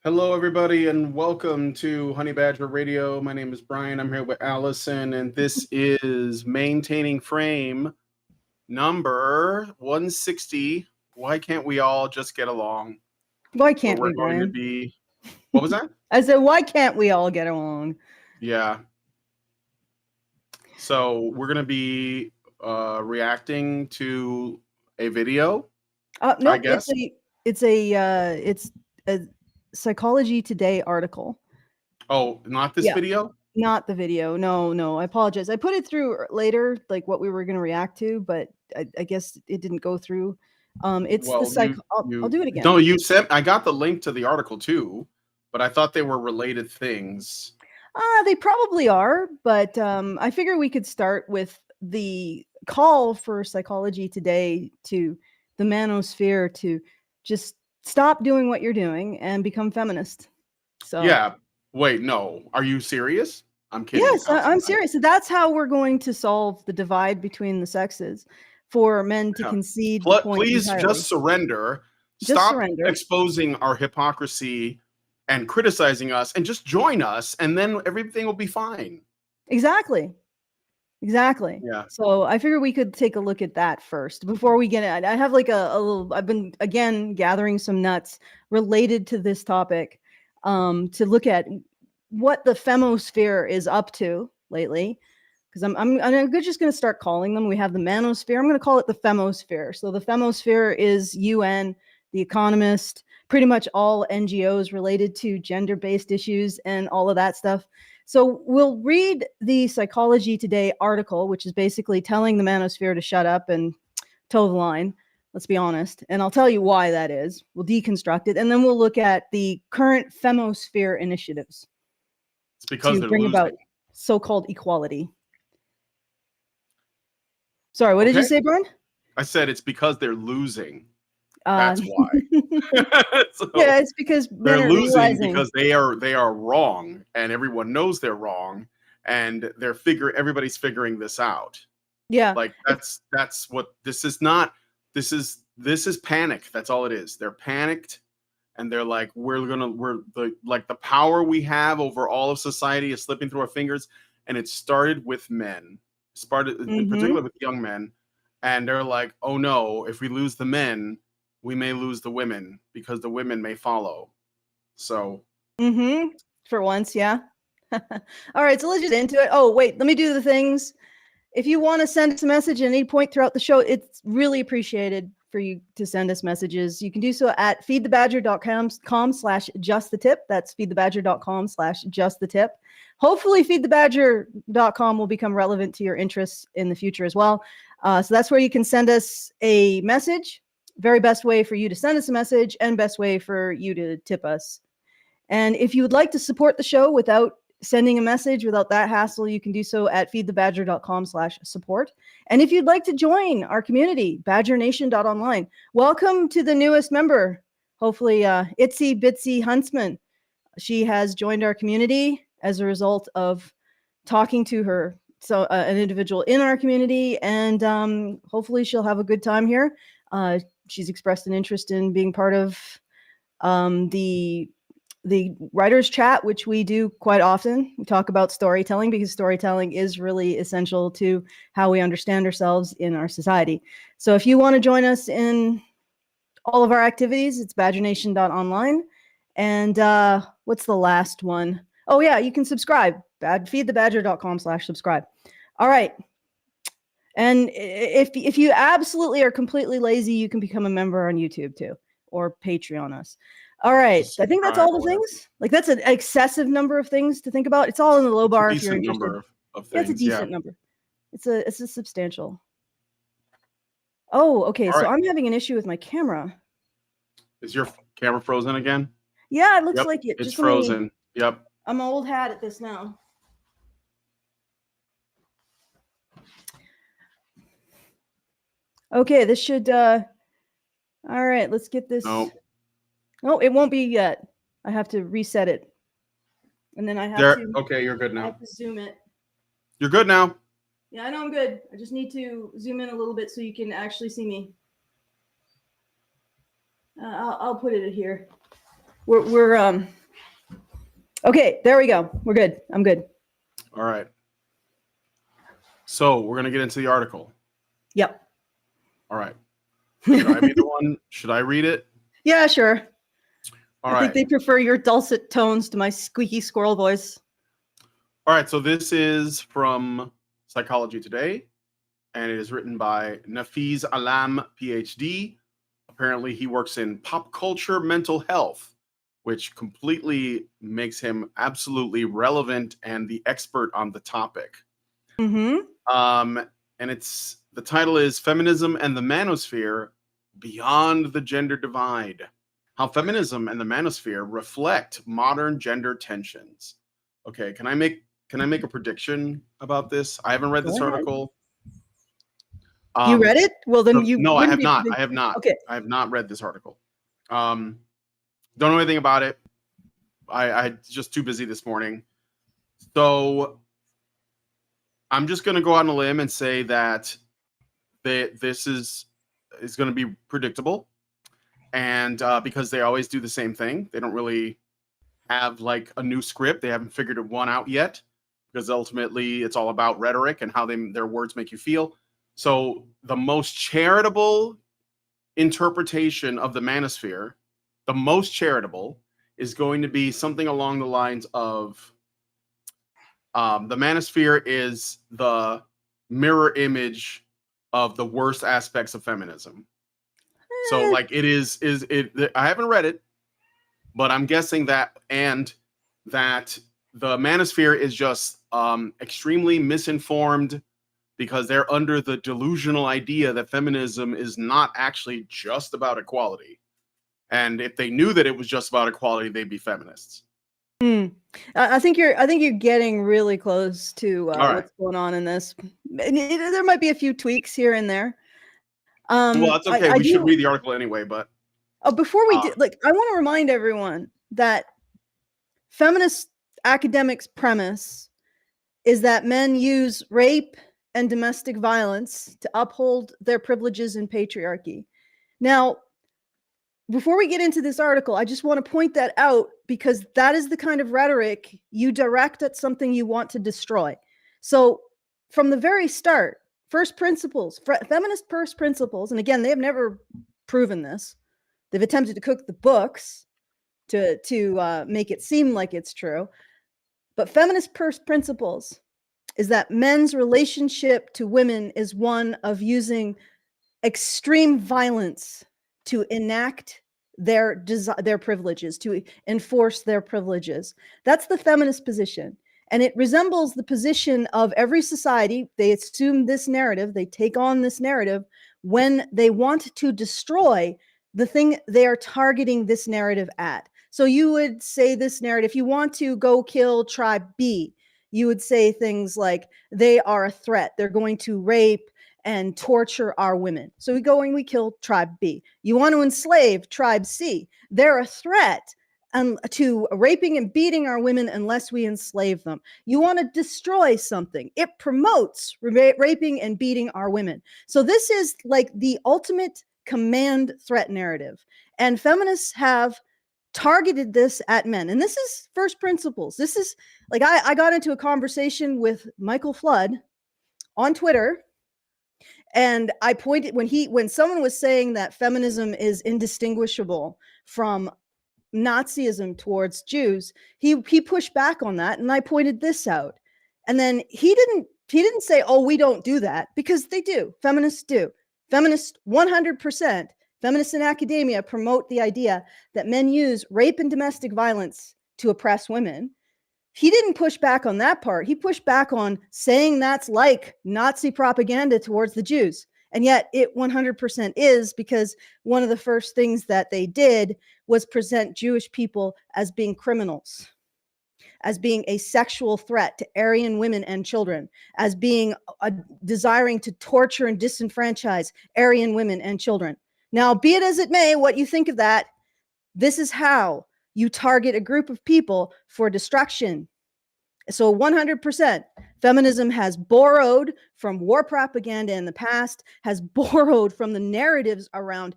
Hello, everybody, and welcome to Honey Badger Radio. My name is Brian. I'm here with Allison, and this is Maintaining Frame number 160. Why can't we all just get along? Why can't we're we, going to Brian? be. What was that? I said, why can't we all get along? Yeah. So we're going to be reacting to a video. No, I guess it's a Psychology Today article. Oh, not this video? Not the video. No, I apologize. I put it through later, like what we were going to react to, but I guess it didn't go through. It's well, I'll do it again. No, you sent. I got the link to the article too, but I thought they were related things. They probably are, but I figure we could start with the call for Psychology Today to the Manosphere to just stop doing what you're doing and become feminist. So yeah. Wait, no. Are you serious? I'm kidding. Yes, I'm serious. So that's how we're going to solve the divide between the sexes, for men to concede the point Please entirely. just surrender. Just Stop surrender. exposing our hypocrisy and criticizing us, and just join us, and then everything will be fine. Exactly. Yeah. So I figured we could take a look at that first before we get it. I have like a little. I've been again gathering some nuts related to this topic, to look at what the Femosphere is up to lately. Because I'm just going to start calling them. We have the Manosphere. I'm going to call it the Femosphere. So the Femosphere is UN, The Economist, pretty much all NGOs related to gender-based issues and all of that stuff. So we'll read the Psychology Today article, which is basically telling the Manosphere to shut up and toe the line. Let's be honest. And I'll tell you why that is. We'll deconstruct it. And then we'll look at the current Femosphere initiatives. It's because to bring about so-called equality. Sorry, what did you say, Brian? I said it's because they're losing. That's why. So yeah, it's because they're losing because they are wrong, and everyone knows they're wrong, and everybody's figuring this out. Yeah, like that's what this is. Not this is panic. That's all it is. They're panicked, and they're like, the power we have over all of society is slipping through our fingers, and it started with men. In particular with young men, and they're like, oh no, if we lose the men, we may lose the women, because the women may follow. So for once, yeah. All right, so let's get into it. Oh wait, let me do the things. If you want to send us a message at any point throughout the show, it's really appreciated for you to send us messages. You can do so at feedthebadger.com/justthetip. That's feedthebadger.com/justthetip. Hopefully feedthebadger.com will become relevant to your interests in the future as well. So that's where you can send us a message. Very best way for you to send us a message, and best way for you to tip us. And if you would like to support the show without sending a message, without that hassle, you can do so at feedthebadger.com/support. And if you'd like to join our community, badgernation.online. Welcome to the newest member, hopefully Itsy Bitsy Huntsman. She has joined our community as a result of talking to her, so an individual in our community, and hopefully she'll have a good time here. She's expressed an interest in being part of the writers chat, which we do quite often. We talk about storytelling because storytelling is really essential to how we understand ourselves in our society. So if you want to join us in all of our activities, it's badgernation.online. And what's the last one? Oh yeah, you can subscribe. Feedthebadger.com/subscribe. All right. And if you absolutely are completely lazy, you can become a member on YouTube too, or Patreon us. All right. I think that's all the things. Like, that's an excessive number of things to think about. It's all in the low bar if you're interested. Number of things, it's a decent number. It's a substantial. Oh, okay. All so right. I'm having an issue with my camera. Is your camera frozen again? Yeah, it looks like it. It's frozen. Yep. I'm an old hat at this now. Okay, this should all right, let's get this. No, it won't be yet. I have to reset it. And then I have to. Okay, you're good now. I have to zoom it. You're good now. Yeah, I know I'm good. I just need to zoom in a little bit so you can actually see me. I'll put it here. We're okay, there we go. We're good. I'm good. All right. So we're gonna get into the article. Yep. All right. Should I be the one? Should I read it? Yeah, sure. All I think right. they prefer your dulcet tones to my squeaky squirrel voice. All right. So this is from Psychology Today, and it is written by Nafiz Alam, PhD. Apparently, he works in pop culture mental health, which completely makes him absolutely relevant and the expert on the topic. Mm-hmm. And it's the title is Feminism and the Manosphere Beyond the Gender Divide. How feminism and the manosphere reflect modern gender tensions. Okay, can I make a prediction about this? I haven't read this Go ahead. article. You read it? Well, then you No, I wouldn't have be not. predicting- I have not. Okay. I have not read this article. Don't know anything about it. I just too busy this morning. So I'm just going to go out on a limb and say that this is going to be predictable, and because they always do the same thing, they don't really have like a new script. They haven't figured one out yet, because ultimately it's all about rhetoric and how their words make you feel. So the most charitable interpretation of the manosphere, the most charitable, is going to be something along the lines of the manosphere is the mirror image of the worst aspects of feminism. So like it is I haven't read it, but I'm guessing that the manosphere is just extremely misinformed, because they're under the delusional idea that feminism is not actually just about equality. And if they knew that it was just about equality, they'd be feminists. I think you're getting really close to what's going on in this. There might be a few tweaks here and there. Well, that's okay. We should read the article anyway, but before we do, like, I want to remind everyone that feminist academics' premise is that men use rape and domestic violence to uphold their privileges in patriarchy. Now, before we get into this article, I just want to point that out, because that is the kind of rhetoric you direct at something you want to destroy. So from the very start, first principles, feminist first principles, and again, they have never proven this. They've attempted to cook the books to make it seem like it's true. But feminist first principles is that men's relationship to women is one of using extreme violence to enact their privileges, to enforce their privileges. That's the feminist position. And it resembles the position of every society. They assume this narrative, they take on this narrative when they want to destroy the thing they are targeting this narrative at. So you would say this narrative, if you want to go kill tribe B, you would say things like, they are a threat, they're going to rape and torture our women. So we go and we kill tribe B. You want to enslave tribe C, they're a threat to raping and beating our women unless we enslave them. You want to destroy something, it promotes raping and beating our women. So this is like the ultimate command threat narrative. And feminists have targeted this at men. And this is first principles. This is like, I got into a conversation with Michael Flood on Twitter, and I pointed when someone was saying that feminism is indistinguishable from Nazism towards Jews, he pushed back on that, and I pointed this out. And then he didn't say, oh, we don't do that, because they do. Feminists do. Feminists 100%. Feminists in academia promote the idea that men use rape and domestic violence to oppress women. He didn't push back on that part. He pushed back on saying that's like Nazi propaganda towards the Jews. And yet it 100% is, because one of the first things that they did was present Jewish people as being criminals, as being a sexual threat to Aryan women and children, as being desiring to torture and disenfranchise Aryan women and children. Now, be it as it may, what you think of that, this is how you target a group of people for destruction. So 100%, feminism has borrowed from war propaganda in the past, has borrowed from the narratives around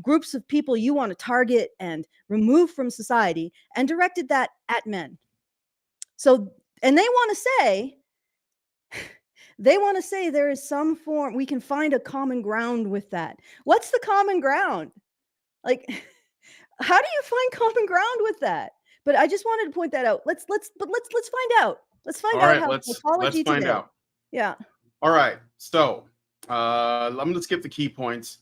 groups of people you want to target and remove from society, and directed that at men. So, and they want to say there is some form, we can find a common ground with that. What's the common ground? Like, how do you find common ground with that? But I just wanted to point that out. Let's find out. Let's find All out right, how let's psychology find today. out. Yeah. All right, so I'm going to skip the key points.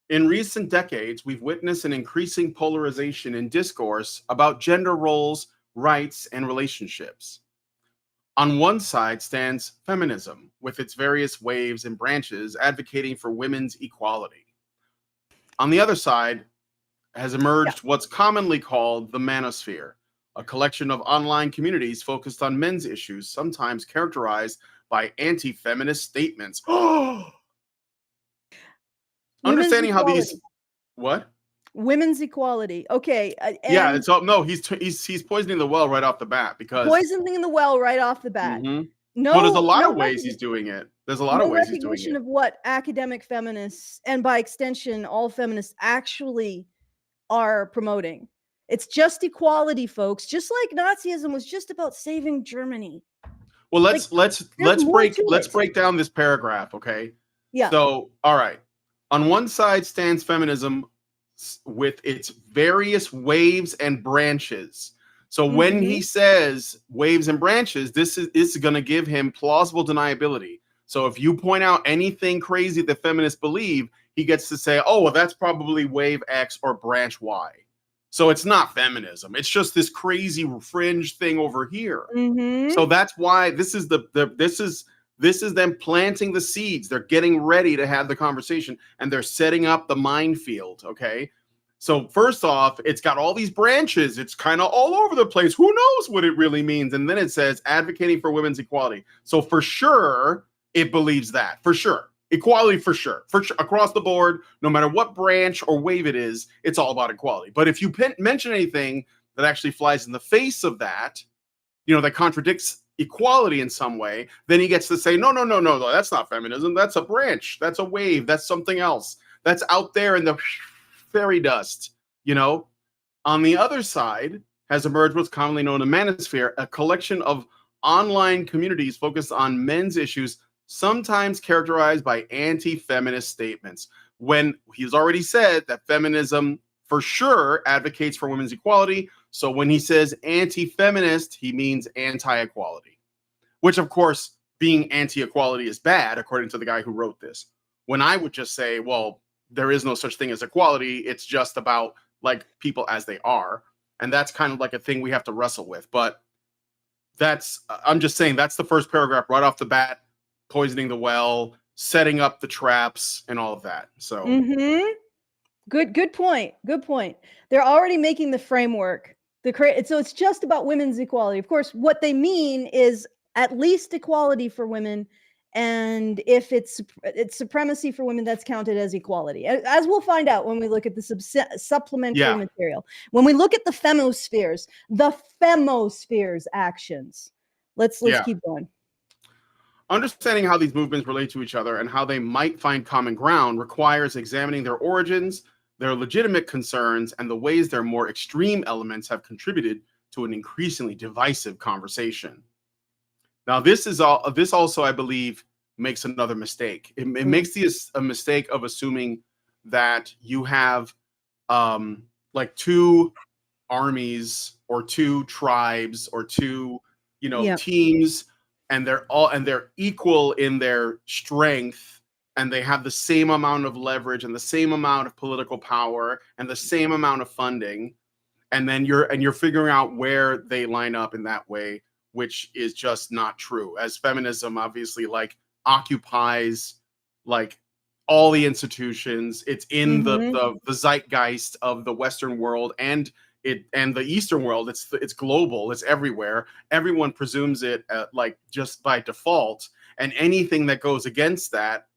In recent decades, we've witnessed an increasing polarization in discourse about gender roles, rights, and relationships. On one side stands feminism, with its various waves and branches advocating for women's equality. On the other side has emerged what's commonly called the Manosphere, a collection of online communities focused on men's issues, sometimes characterized by anti-feminist statements. Understanding how these what? Women's equality. Okay. Yeah, it's all no. He's poisoning the well right off the bat because poisoning the well right off the bat. No, well, there's a lot of ways he's doing it. There's a lot of ways he's doing it. Recognition of what academic feminists, and by extension, all feminists actually are promoting. It's just equality, folks. Just like Nazism was just about saving Germany. Well, let's break down this paragraph, okay? Yeah. So, all right. On one side stands feminism with its various waves and branches. So when he says waves and branches, this is going to give him plausible deniability. So if you point out anything crazy that feminists believe, he gets to say, oh, well, that's probably wave X or branch Y. So it's not feminism. It's just this crazy fringe thing over here. So that's why this is this is them planting the seeds. They're getting ready to have the conversation, and they're setting up the minefield, okay? So first off, it's got all these branches. It's kind of all over the place. Who knows what it really means? And then it says advocating for women's equality. So for sure, it believes that. For sure. Equality for sure. For sure. Across the board, no matter what branch or wave it is, it's all about equality. But if you mention anything that actually flies in the face of that, that contradicts equality in some way, then he gets to say, no, that's not feminism. That's a branch. That's a wave. That's something else. That's out there in the fairy dust, On the other side has emerged what's commonly known as Manosphere, a collection of online communities focused on men's issues, sometimes characterized by anti-feminist statements. When he's already said that feminism for sure advocates for women's equality. So when he says anti-feminist, he means anti-equality, which of course being anti-equality is bad, according to the guy who wrote this. When I would just say, well, there is no such thing as equality. It's just about like people as they are. And that's kind of like a thing we have to wrestle with. But I'm just saying that's the first paragraph right off the bat, poisoning the well, setting up the traps and all of that. So Good point. Good point. They're already making the framework. So it's just about women's equality. Of course, what they mean is at least equality for women. And if it's supremacy for women, that's counted as equality. As we'll find out when we look at the supplementary material. When we look at the femospheres actions. Let's keep going. Understanding how these movements relate to each other and how they might find common ground requires examining their origins, their legitimate concerns, and the ways their more extreme elements have contributed to an increasingly divisive conversation. Now, this also, I believe, makes another mistake. It makes a mistake of assuming that you have like two armies or two tribes or two, teams, and they're equal in their strength, and they have the same amount of leverage and the same amount of political power and the same amount of funding, and then you're figuring out where they line up in that way, which is just not true. As feminism obviously like occupies like all the institutions, it's in the zeitgeist of the Western world and the Eastern world. It's global. It's everywhere. Everyone presumes it like just by default, and anything that goes against that,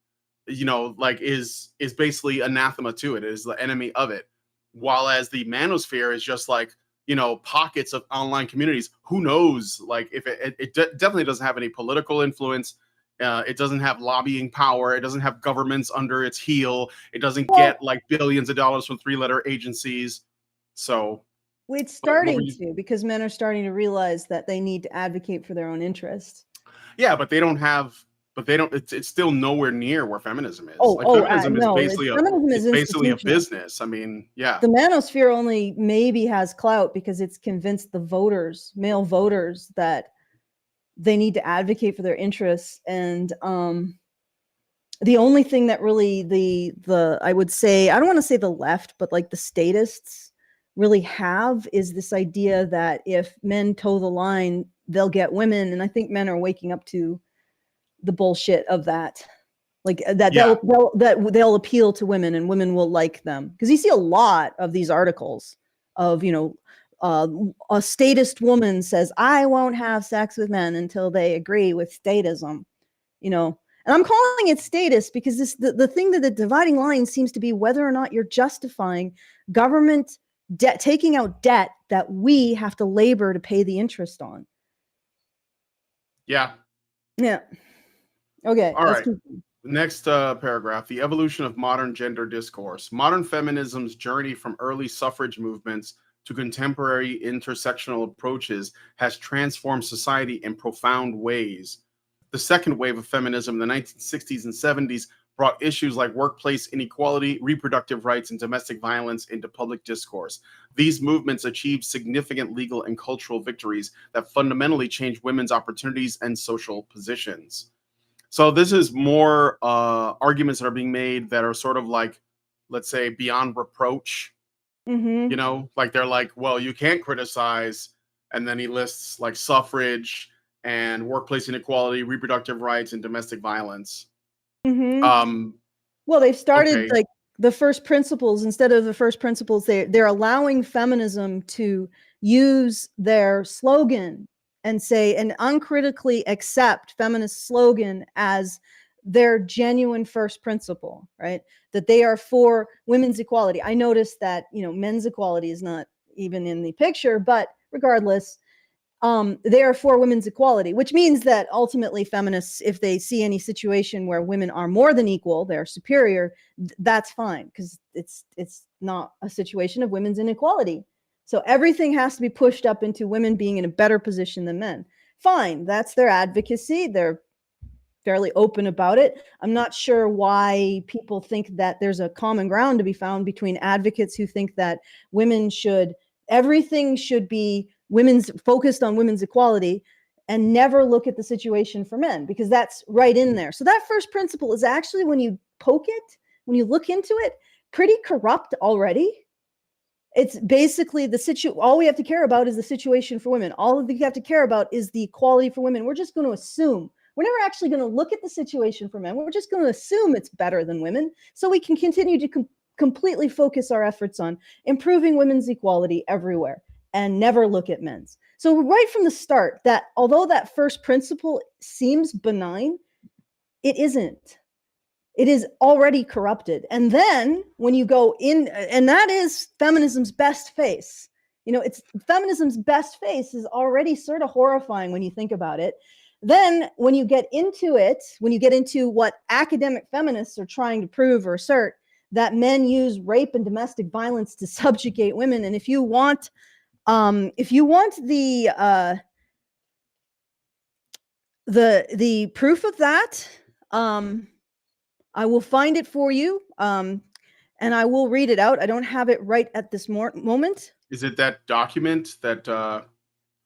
like is basically anathema to it. It is the enemy of it. While as the Manosphere is just like pockets of online communities. Who knows? Like if it definitely doesn't have any political influence. It doesn't have lobbying power. It doesn't have governments under its heel. It doesn't Well, get like billions of dollars from 3-letter agencies. So it's but what were starting you- to, because men are starting to realize that they need to advocate for their own interests. yeah, but they don't have. But they don't. It's still nowhere near where feminism is. Feminism is No, basically feminism is it's basically a institutional. business. I mean, yeah. The manosphere only maybe has clout because it's convinced the voters, male voters, that they need to advocate for their interests. And the only thing that really the I would say, I don't want to say the left, but like the statists really have is this idea that if men toe the line, they'll get women. And I think men are waking up to the bullshit of that. Like that they'll appeal to women and women will like them. Because you see a lot of these articles of, a statist woman says, I won't have sex with men until they agree with statism, and I'm calling it statist because the thing that the dividing line seems to be whether or not you're justifying government debt, taking out debt that we have to labor to pay the interest on. Yeah. Yeah. Okay. All right. Next paragraph, the evolution of modern gender discourse. Modern feminism's journey from early suffrage movements to contemporary intersectional approaches has transformed society in profound ways. The second wave of feminism in the 1960s and 70s brought issues like workplace inequality, reproductive rights, and domestic violence into public discourse. These movements achieved significant legal and cultural victories that fundamentally changed women's opportunities and social positions. So this is more arguments that are being made that are sort of like, let's say, beyond reproach. Mm-hmm. Like they're like, well, you can't criticize, and then he lists like suffrage and workplace inequality, reproductive rights, and domestic violence. Mm-hmm. Well, they've started like the first principles. Instead of the first principles, they're allowing feminism to use their slogan and say and uncritically accept feminist slogan as their genuine first principle, right? That they are for women's equality. I noticed that, men's equality is not even in the picture, but regardless, they are for women's equality, which means that ultimately feminists, if they see any situation where women are more than equal, they're superior, that's fine, because it's not a situation of women's inequality. So everything has to be pushed up into women being in a better position than men. Fine, that's their advocacy. They're fairly open about it. I'm not sure why people think that there's a common ground to be found between advocates who think that everything should be focused on women's equality and never look at the situation for men, because that's right in there. So that first principle is actually, when you poke it, when you look into it, pretty corrupt already. It's basically all we have to care about is the situation for women. All we have to care about is the equality for women. We're just going to assume. We're never actually going to look at the situation for men. We're just going to assume it's better than women, so we can continue to completely focus our efforts on improving women's equality everywhere and never look at men's. So right from the start, that although that first principle seems benign, it isn't. It is already corrupted. And then when you go in, and that is feminism's best face. It's feminism's best face is already sort of horrifying when you think about it. Then when you get into it, when you get into what academic feminists are trying to prove or assert, that men use rape and domestic violence to subjugate women. And if you want the proof of that, I will find it for you, and I will read it out. I don't have it right at this moment. Is it that document that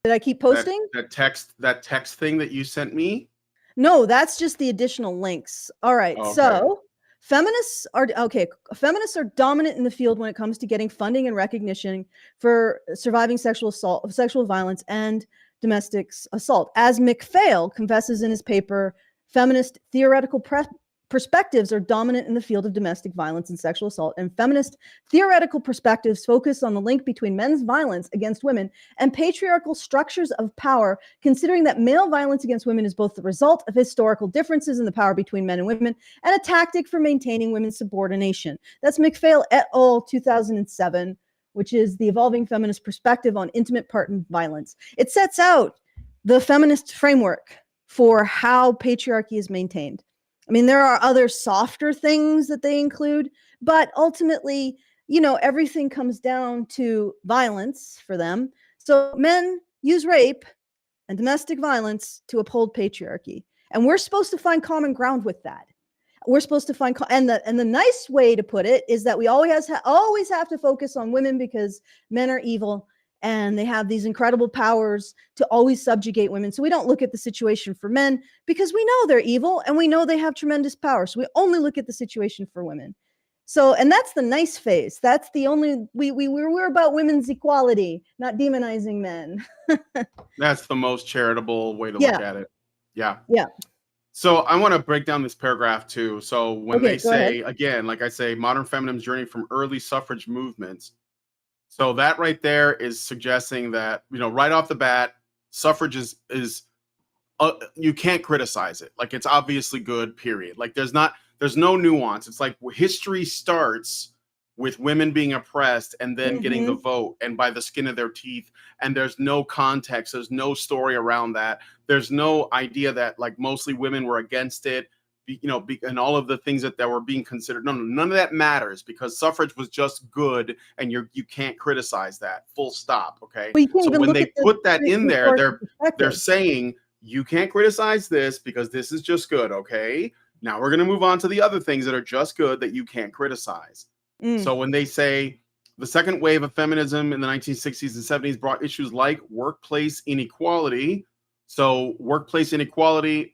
Did I keep posting? That text thing that you sent me? No, that's just the additional links. All right. Okay. So feminists are dominant in the field when it comes to getting funding and recognition for surviving sexual violence, and domestic assault. As McPhail confesses in his paper, feminist theoretical perspectives are dominant in the field of domestic violence and sexual assault, and feminist theoretical perspectives focus on the link between men's violence against women and patriarchal structures of power, considering that male violence against women is both the result of historical differences in the power between men and women and a tactic for maintaining women's subordination. That's McPhail et al. 2007, which is the Evolving Feminist Perspective on Intimate Partner Violence. It sets out the feminist framework for how patriarchy is maintained. I mean, there are other softer things that they include, but ultimately, you know, everything comes down to violence for them. So men use rape and domestic violence to uphold patriarchy. And we're supposed to find common ground with that. We're supposed to find, and the nice way to put it is that we always have to focus on women because men are evil and they have these incredible powers to always subjugate women. So we don't look at the situation for men because we know they're evil and we know they have tremendous power. So we only look at the situation for women. So, and that's the nice phase. That's the only, we're about women's equality, not demonizing men. That's the most charitable way to Yeah. look at it. Yeah. Yeah. So I want to break down this paragraph too. So when Okay, they go say, ahead. again, like I say, modern feminism's journey from early suffrage movements. So that right there is suggesting that, you know, right off the bat, suffrage is you can't criticize it. Like, it's obviously good, period. Like, there's no nuance. It's like history starts with women being oppressed and then getting the vote and by the skin of their teeth. And there's no context. There's no story around that. There's no idea that like mostly women were against it, you know, and all of the things that were being considered. No, none of that matters because suffrage was just good and you can't criticize that. Full stop. Okay. Well, you can't So even when look they at the put that in there, they're perspective. saying you can't criticize this because this is just good. Okay. Now we're going to move on to the other things that are just good that you can't criticize. So when they say the second wave of feminism in the 1960s and 70s brought issues like workplace inequality. So workplace inequality,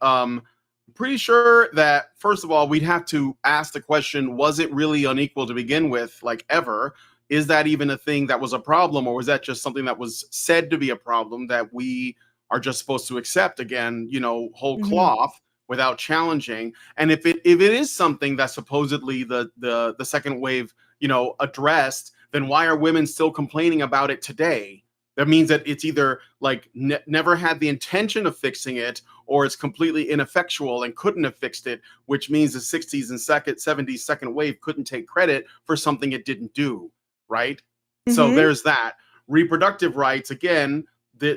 pretty sure that, first of all, we'd have to ask the question, was it really unequal to begin with, like ever? Is that even a thing that was a problem, or was that just something that was said to be a problem that we are just supposed to accept, again, you know, whole cloth without challenging? And if it is something that supposedly the second wave, you know, addressed, then why are women still complaining about it today? That means that it's either like never had the intention of fixing it, or it's completely ineffectual and couldn't have fixed it, which means the 60s and 70s second wave couldn't take credit for something it didn't do, right? So there's that. Reproductive rights, again,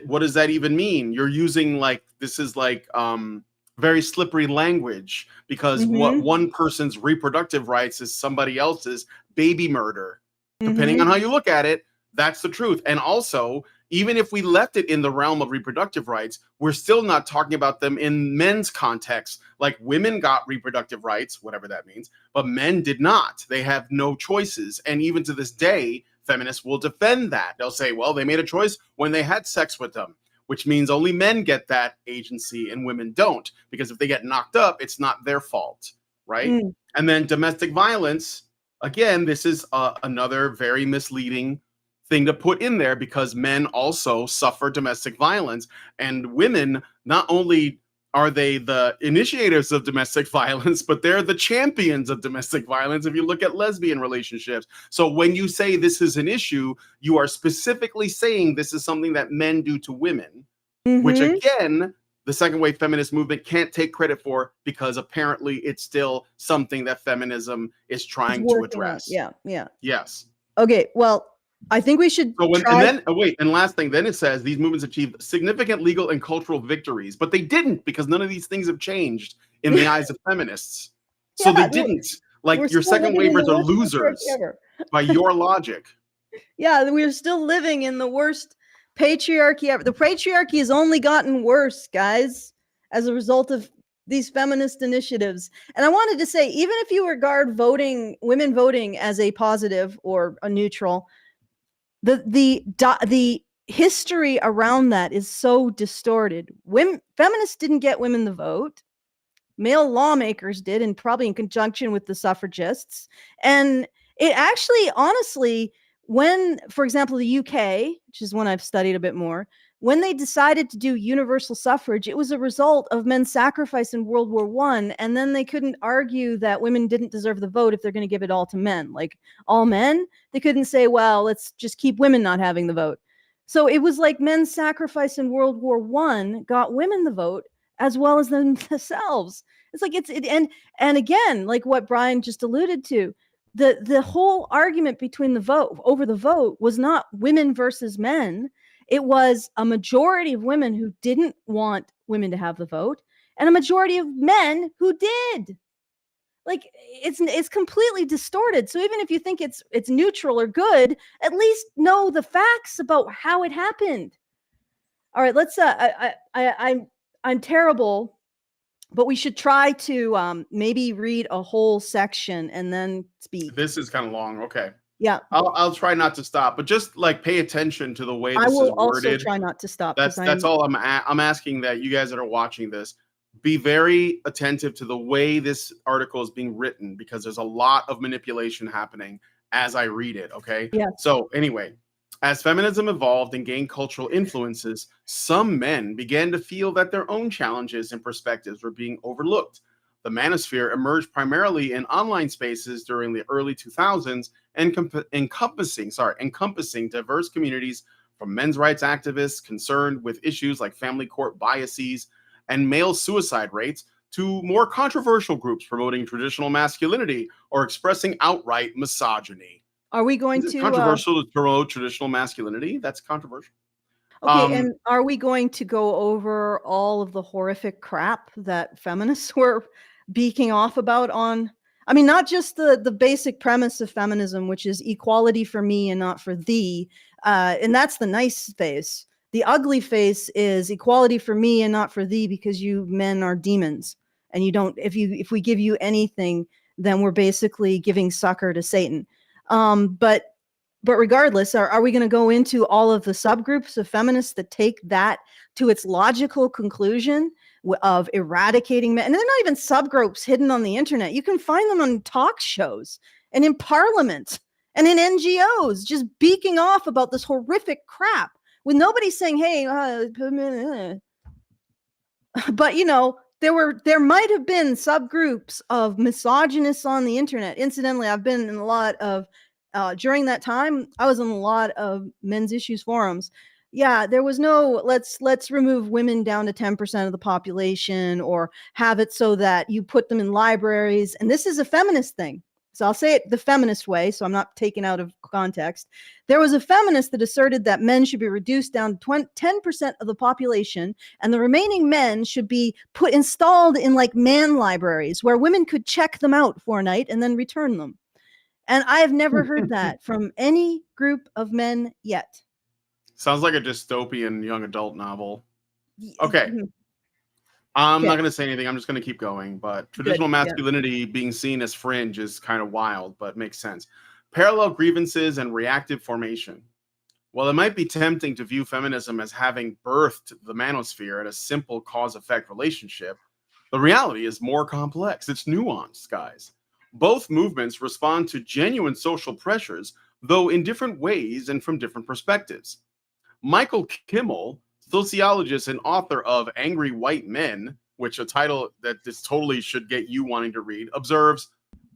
what does that even mean? You're using like, this is like very slippery language, because what one person's reproductive rights is somebody else's baby murder. Depending on how you look at it, that's the truth. And also, even if we left it in the realm of reproductive rights, we're still not talking about them in men's context. Like, women got reproductive rights, whatever that means, but men did not. They have no choices. And even to this day, feminists will defend that. They'll say, well, they made a choice when they had sex with them, which means only men get that agency and women don't, because if they get knocked up, it's not their fault, right? And then domestic violence, again, this is another very misleading thing to put in there, because men also suffer domestic violence, and women, not only are they the initiators of domestic violence, but they're the champions of domestic violence if you look at lesbian relationships. So when you say this is an issue, you are specifically saying this is something that men do to women, which again, the second wave feminist movement can't take credit for, because apparently it's still something that feminism is trying to address. Yeah. Yes. Okay, well, I think we should and last thing, then it says these movements achieved significant legal and cultural victories, but they didn't, because none of these things have changed in the eyes of feminists. So they didn't. Like, your second wavers are losers by your logic. Yeah, we're still living in the worst patriarchy ever. The patriarchy has only gotten worse, guys, as a result of these feminist initiatives. And I wanted to say, even if you regard women voting as a positive or a neutral, the history around that is so distorted. Feminists didn't get women the vote. Male lawmakers did, and probably in conjunction with the suffragists. And it actually, honestly, when, for example, the UK, which is one I've studied a bit more, when they decided to do universal suffrage, it was a result of men's sacrifice in World War I. And then they couldn't argue that women didn't deserve the vote if they're going to give it all to men. Like, all men, they couldn't say, well, let's just keep women not having the vote. So it was like men's sacrifice in World War I got women the vote as well as themselves. It's like and again, like what Brian just alluded to, the whole argument between the vote was not women versus men. It was a majority of women who didn't want women to have the vote, and a majority of men who did. Like, it's completely distorted. So even if you think it's neutral or good, at least know the facts about how it happened. All right, let's I'm terrible, but we should try to maybe read a whole section and then speak. This is kind of long. Okay. Yeah. I'll try not to stop, but just like pay attention to the way I this is will also worded. try not to stop. That's all I'm asking, that you guys that are watching this be very attentive to the way this article is being written, because there's a lot of manipulation happening as I read it. Okay. Yeah. So anyway, as feminism evolved and gained cultural influences, some men began to feel that their own challenges and perspectives were being overlooked. The Manosphere emerged primarily in online spaces during the early 2000s, encompassing diverse communities, from men's rights activists concerned with issues like family court biases and male suicide rates, to more controversial groups promoting traditional masculinity or expressing outright misogyny. Are we going to controversial to promote traditional masculinity? That's controversial. Okay, and are we going to go over all of the horrific crap that feminists were beaking off about on? I mean, not just the basic premise of feminism, which is equality for me and not for thee. And that's the nice face. The ugly face is equality for me and not for thee, because you men are demons. And you don't, if we give you anything, then we're basically giving succor to Satan. But regardless, are we going to go into all of the subgroups of feminists that take that to its logical conclusion of eradicating men? And they're not even subgroups hidden on the internet. You can find them on talk shows and in parliament and in NGOs, just beaking off about this horrific crap with nobody saying, hey, but you know, there might have been subgroups of misogynists on the internet. Incidentally, I've been in a lot of during that time, I was in a lot of men's issues forums. Yeah, there was no let's remove women down to 10% of the population, or have it so that you put them in libraries. And this is a feminist thing. So I'll say it the feminist way, so I'm not taken out of context. There was a feminist that asserted that men should be reduced down to 10% of the population, and the remaining men should be installed in like man libraries where women could check them out for a night and then return them. And I have never heard that from any group of men yet. Sounds like a dystopian young adult novel. Okay. I'm not going to say anything. I'm just going to keep going. But traditional masculinity being seen as fringe is kind of wild, but makes sense. Parallel grievances and reactive formation. While it might be tempting to view feminism as having birthed the manosphere at a simple cause-effect relationship, the reality is more complex. It's nuanced, guys. Both movements respond to genuine social pressures, though in different ways and from different perspectives. Michael Kimmel, sociologist and author of Angry White Men, which a title that this totally should get you wanting to read, observes,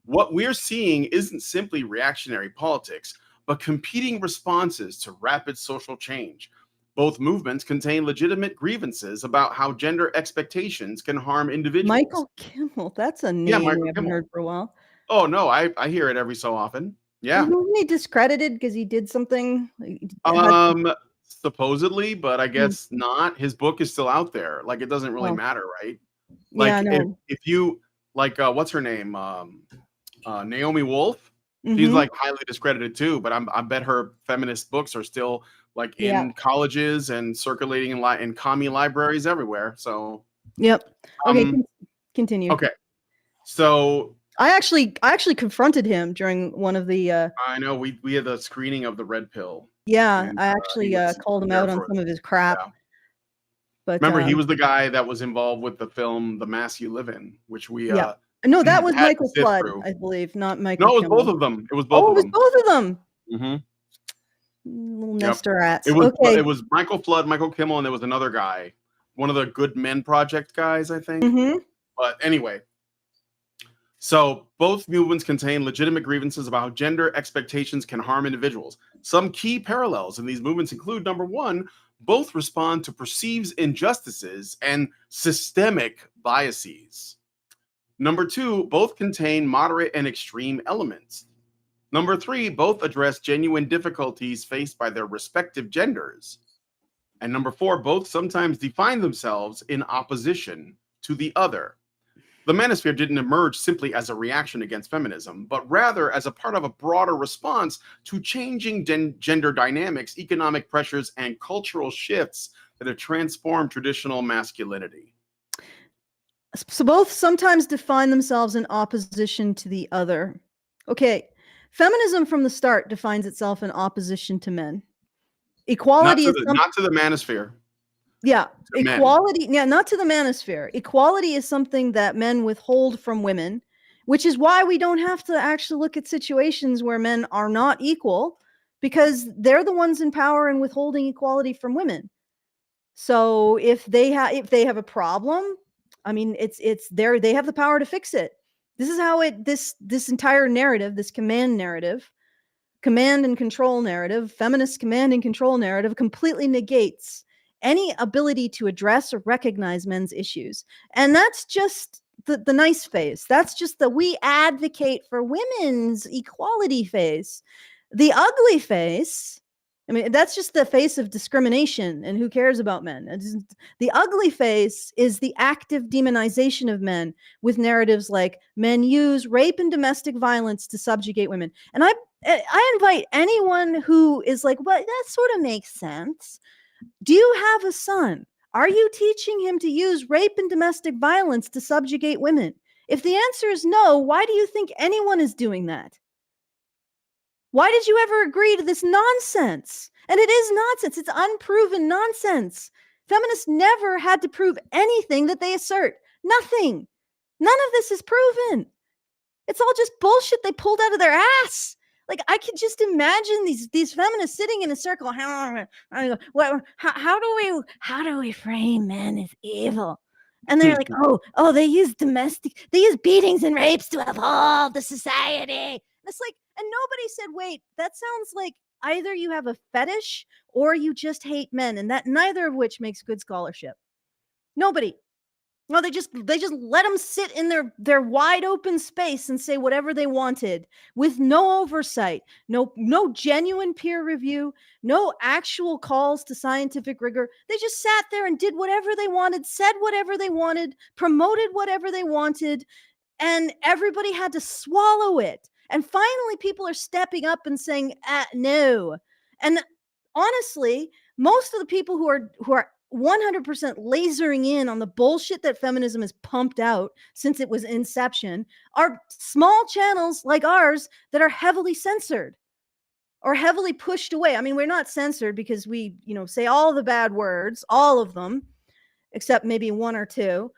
what we're seeing isn't simply reactionary politics, but competing responses to rapid social change. Both movements contain legitimate grievances about how gender expectations can harm individuals. Michael Kimmel, that's a name I haven't heard for a while. Oh, no, I hear it every so often. Yeah. Wasn't he discredited because he did something? Supposedly, but I guess not. His book is still out there. Like, it doesn't really matter, right? Like, yeah, no. if you, like, what's her name? Naomi Wolf. She's, like, highly discredited, too, but I bet her feminist books are still, like, in colleges and circulating in commie libraries everywhere, so. Yep. Okay, continue. Okay. So I actually confronted him during one of the I know we had the screening of the Red Pill. Yeah, and, I actually called him out on some of his crap. Yeah. But remember, he was the guy that was involved with the film The Mass You Live In, which we no, that was Michael Flood, I believe, not Michael. No, it was both of them. It was both of them. Both of them. Mm-hmm. Little Nestor rats. It was Michael Flood, Michael Kimmel, and there was another guy, one of the Good Men Project guys, I think. But anyway, so both movements contain legitimate grievances about how gender expectations can harm individuals. Some key parallels in these movements include, number one, both respond to perceived injustices and systemic biases. Number two, both contain moderate and extreme elements. Number three, both address genuine difficulties faced by their respective genders. And number four, both sometimes define themselves in opposition to the other. The Manosphere didn't emerge simply as a reaction against feminism, but rather as a part of a broader response to changing gender dynamics, economic pressures, and cultural shifts that have transformed traditional masculinity. So both sometimes define themselves in opposition to the other. Okay, feminism from the start defines itself in opposition to men. Equality not to the Manosphere. Yeah, equality. Men. Yeah, not to the Manosphere. Equality is something that men withhold from women, which is why we don't have to actually look at situations where men are not equal, because they're the ones in power and withholding equality from women. So if they have a problem, I mean, it's there. They have the power to fix it. This is how this entire narrative, this command and control narrative, feminist command and control narrative, completely negates any ability to address or recognize men's issues. And that's just the nice phase. That's just the we advocate for women's equality phase. The ugly face, I mean, that's just the face of discrimination and who cares about men. The ugly face is the active demonization of men with narratives like men use rape and domestic violence to subjugate women. And I invite anyone who is like, well, that sort of makes sense. Do you have a son? Are you teaching him to use rape and domestic violence to subjugate women? If the answer is no, why do you think anyone is doing that? Why did you ever agree to this nonsense? And it is nonsense. It's unproven nonsense. Feminists never had to prove anything that they assert. Nothing. None of this is proven. It's all just bullshit they pulled out of their ass. Like, I could just imagine these feminists sitting in a circle. How do we frame men as evil? And they're like, oh, they use beatings and rapes to evolve the society. And it's like, and nobody said, wait, that sounds like either you have a fetish or you just hate men, and that neither of which makes good scholarship. Nobody. No, they just let them sit in their wide open space and say whatever they wanted with no oversight, no genuine peer review, no actual calls to scientific rigor. They just sat there and did whatever they wanted, said whatever they wanted, promoted whatever they wanted, and everybody had to swallow it. And finally, people are stepping up and saying, no. And honestly, most of the people who are 100% lasering in on the bullshit that feminism has pumped out since it was inception are small channels like ours that are heavily censored or heavily pushed away. I mean, we're not censored because we, say all the bad words, all of them, except maybe one or two.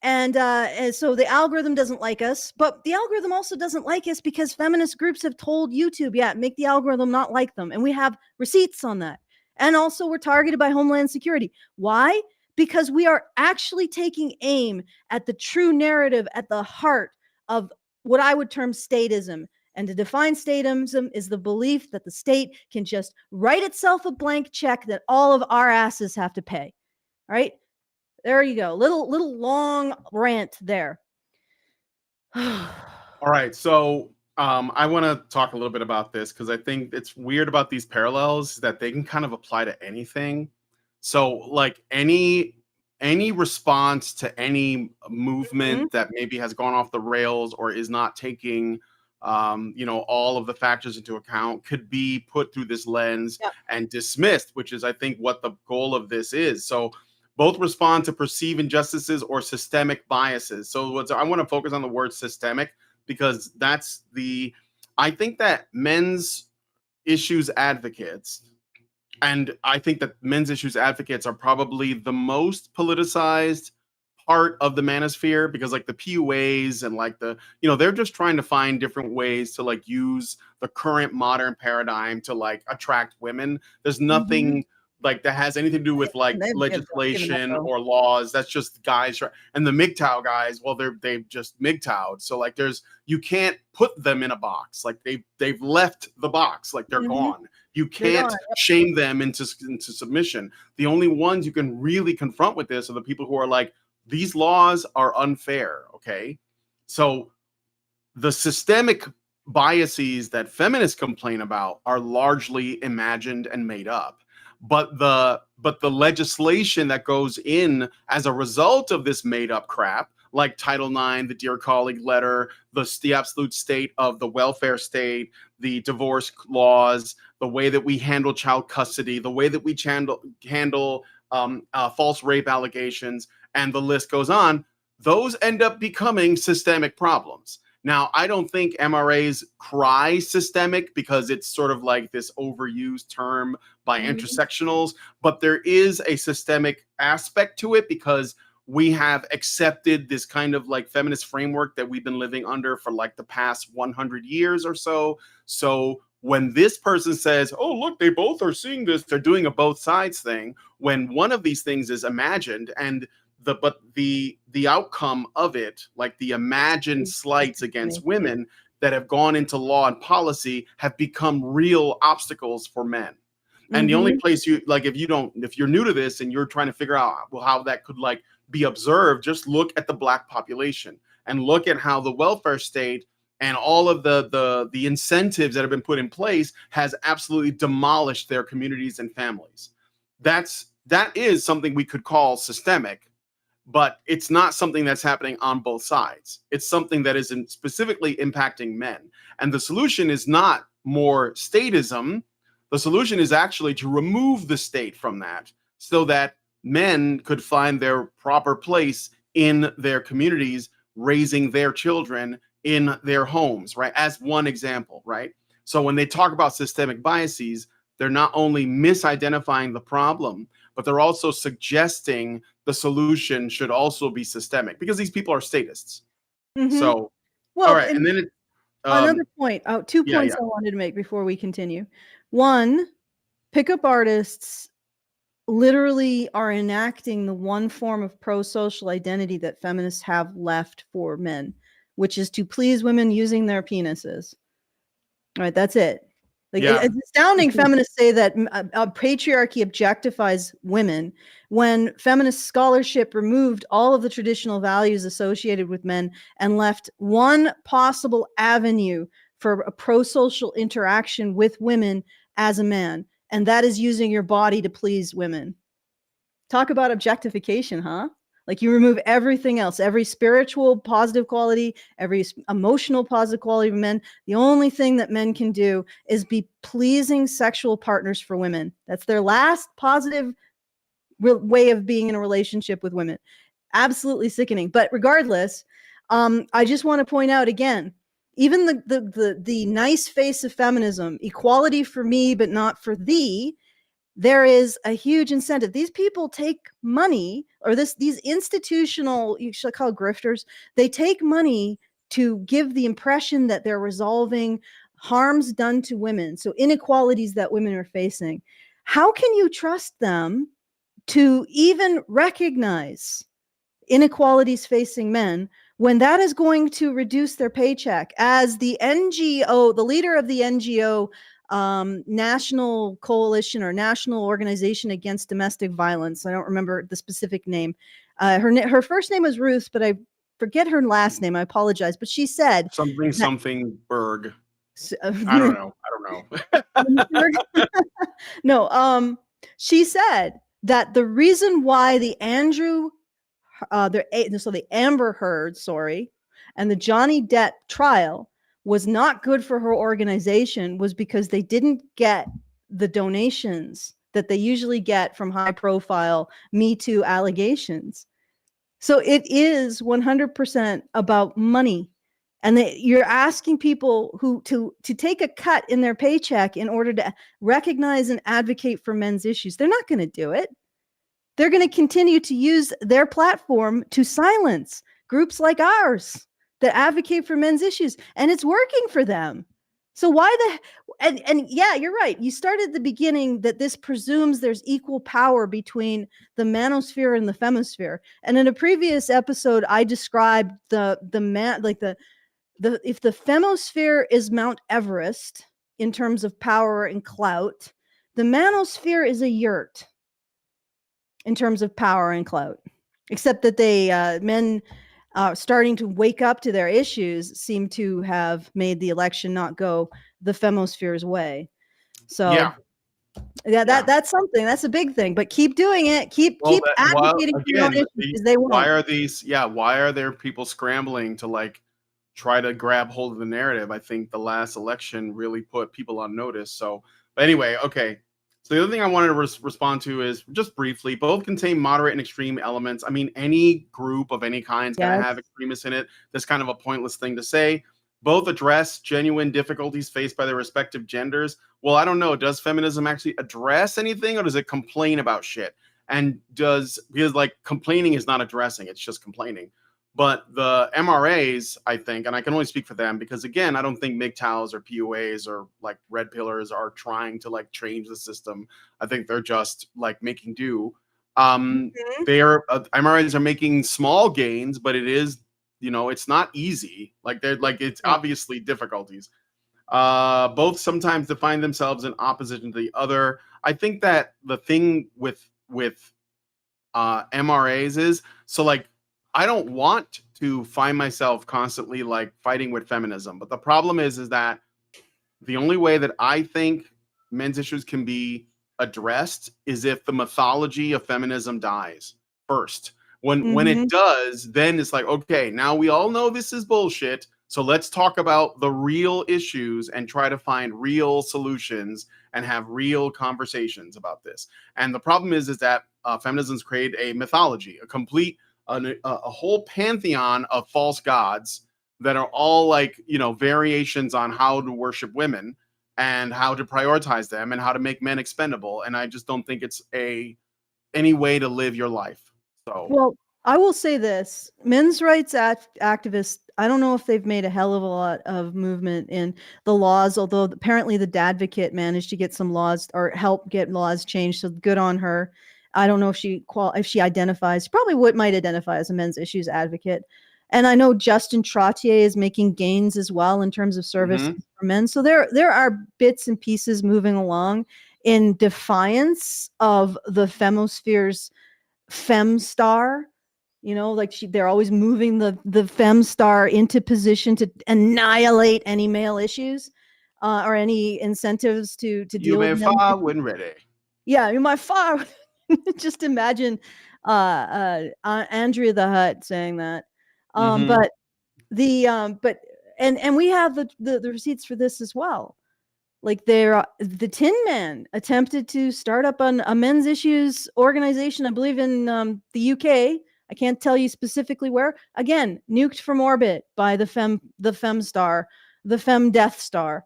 And so the algorithm doesn't like us, but the algorithm also doesn't like us because feminist groups have told YouTube, make the algorithm not like them. And we have receipts on that. And also we're targeted by Homeland Security. Why? Because we are actually taking aim at the true narrative at the heart of what I would term statism. And to define statism is the belief that the state can just write itself a blank check that all of our asses have to pay. All right? There you go. Little long rant there. All right. So I want to talk a little bit about this because I think it's weird about these parallels that they can kind of apply to anything. So like any response to any movement that maybe has gone off the rails or is not taking all of the factors into account could be put through this lens and dismissed, which is I think what the goal of this is. So both respond to perceived injustices or systemic biases. So I want to focus on the word systemic because I think that men's issues advocates, and I think that men's issues advocates are probably the most politicized part of the manosphere because like the PUAs and like they're just trying to find different ways to like use the current modern paradigm to like attract women. There's nothing like that has anything to do with like legislation or laws. That's just guys. And the MGTOW guys, well, they've just MGTOW'd. So like you can't put them in a box. Like they've left the box. Like they're gone. You can't shame them into submission. The only ones you can really confront with this are the people who are like, these laws are unfair. Okay. So the systemic biases that feminists complain about are largely imagined and made up. But the but the legislation that goes in as a result of this made up crap, like Title IX, the Dear Colleague letter, the absolute state of the welfare state, the divorce laws, the way that we handle child custody, the way that we handle false rape allegations, and the list goes on, those end up becoming systemic problems. Now, I don't think MRAs cry systemic because it's sort of like this overused term by intersectionals, but there is a systemic aspect to it because we have accepted this kind of like feminist framework that we've been living under for like the past 100 years or so. So when this person says, oh, look, they both are seeing this, they're doing a both sides thing, when one of these things is imagined and the outcome of it, like the imagined slights against women that have gone into law and policy, have become real obstacles for men. And the only place you like, if you're new to this and you're trying to figure out how that could like be observed, just look at the Black population and look at how the welfare state and all of the incentives that have been put in place has absolutely demolished their communities and families. That is something we could call systemic, but it's not something that's happening on both sides. It's something that is specifically impacting men. And the solution is not more statism. The solution is actually to remove the state from that so that men could find their proper place in their communities, raising their children in their homes, right? As one example, right? So when they talk about systemic biases, they're not only misidentifying the problem, but they're also suggesting the solution should also be systemic because these people are statists. So, well, all right. And then another point, 2 points yeah. I wanted to make before we continue. One, pickup artists literally are enacting the one form of pro-social identity that feminists have left for men, which is to please women using their penises. All right, that's it. Like, it's astounding feminists say that patriarchy objectifies women when feminist scholarship removed all of the traditional values associated with men and left one possible avenue for a pro-social interaction with women as a man, and that is using your body to please women. Talk about objectification, huh? Like, you remove everything else, every spiritual positive quality, every emotional positive quality of men. The only thing that men can do is be pleasing sexual partners for women. That's their last positive way of being in a relationship with women. Absolutely sickening. But regardless, I just want to point out again, even the nice face of feminism, equality for me, but not for thee, there is a huge incentive. These people take money, or these institutional, you should call grifters, they take money to give the impression that they're resolving harms done to women, so inequalities that women are facing. How can you trust them to even recognize inequalities facing men when that is going to reduce their paycheck? As the NGO, the leader of the NGO, National Coalition or National Organization Against Domestic Violence, I don't remember the specific name. Her first name was Ruth, but I forget her last name. I apologize. But she said something Berg. I don't know. No, she said that the reason why the Amber Heard, and the Johnny Depp trial was not good for her organization was because they didn't get the donations that they usually get from high profile Me Too allegations. So it is 100% about money. And you're asking people to take a cut in their paycheck in order to recognize and advocate for men's issues. They're not going to do it. They're going to continue to use their platform to silence groups like ours that advocate for men's issues, and it's working for them. So and yeah, you're right. You started at the beginning that this presumes there's equal power between the manosphere and the femisphere. And in a previous episode, I described if the femosphere is Mount Everest in terms of power and clout, the manosphere is a yurt in terms of power and clout, except that men starting to wake up to their issues seem to have made the election not go the femosphere's way. So yeah, Yeah, Yeah. that's something. That's a big thing. But keep doing it. Keep advocating for your own issues, because they won't. Why are there people scrambling to like try to grab hold of the narrative? I think the last election really put people on notice. So, but anyway, okay. So the other thing I wanted to respond to is just briefly, both contain moderate and extreme elements. I mean, any group of any kind is going to have extremists in it. That's kind of a pointless thing to say. Both address genuine difficulties faced by their respective genders. Well, I don't know. Does feminism actually address anything, or does it complain about shit? And because like complaining is not addressing, it's just complaining. But the MRAs, I think, and I can only speak for them because, again, I don't think MGTOWs or PUAs or like red pillars are trying to like change the system. I think they're just like making do. MRAs are making small gains, but it is, it's not easy. Like it's obviously difficulties. Both sometimes define themselves in opposition to the other. I think that the thing with MRAs is, so like, I don't want to find myself constantly like fighting with feminism, but the problem is that the only way that I think men's issues can be addressed is if the mythology of feminism dies first. When it does, then it's like, okay, now we all know this is bullshit. So let's talk about the real issues and try to find real solutions and have real conversations about this. And the problem is that feminism's created a mythology, a whole pantheon of false gods that are all like, variations on how to worship women and how to prioritize them and how to make men expendable. And I just don't think it's any way to live your life. So, well, I will say this: men's rights activists, I don't know if they've made a hell of a lot of movement in the laws, although apparently the Dadvocate managed to get some laws or help get laws changed. So good on her. I don't know if she identifies, probably might identify as a men's issues advocate. And I know Justin Trottier is making gains as well in terms of services for men. So there are bits and pieces moving along in defiance of the femosphere's femstar. Like they're always moving the femstar into position to annihilate any male issues or any incentives to deal with them. You may fire when ready. Yeah, you might fire. Just imagine Andrea the Hutt saying that. But we have the receipts for this as well. Like the Tin Man attempted to start up a men's issues organization, I believe in the UK. I can't tell you specifically where. Again, nuked from orbit by the femstar, the fem Death Star.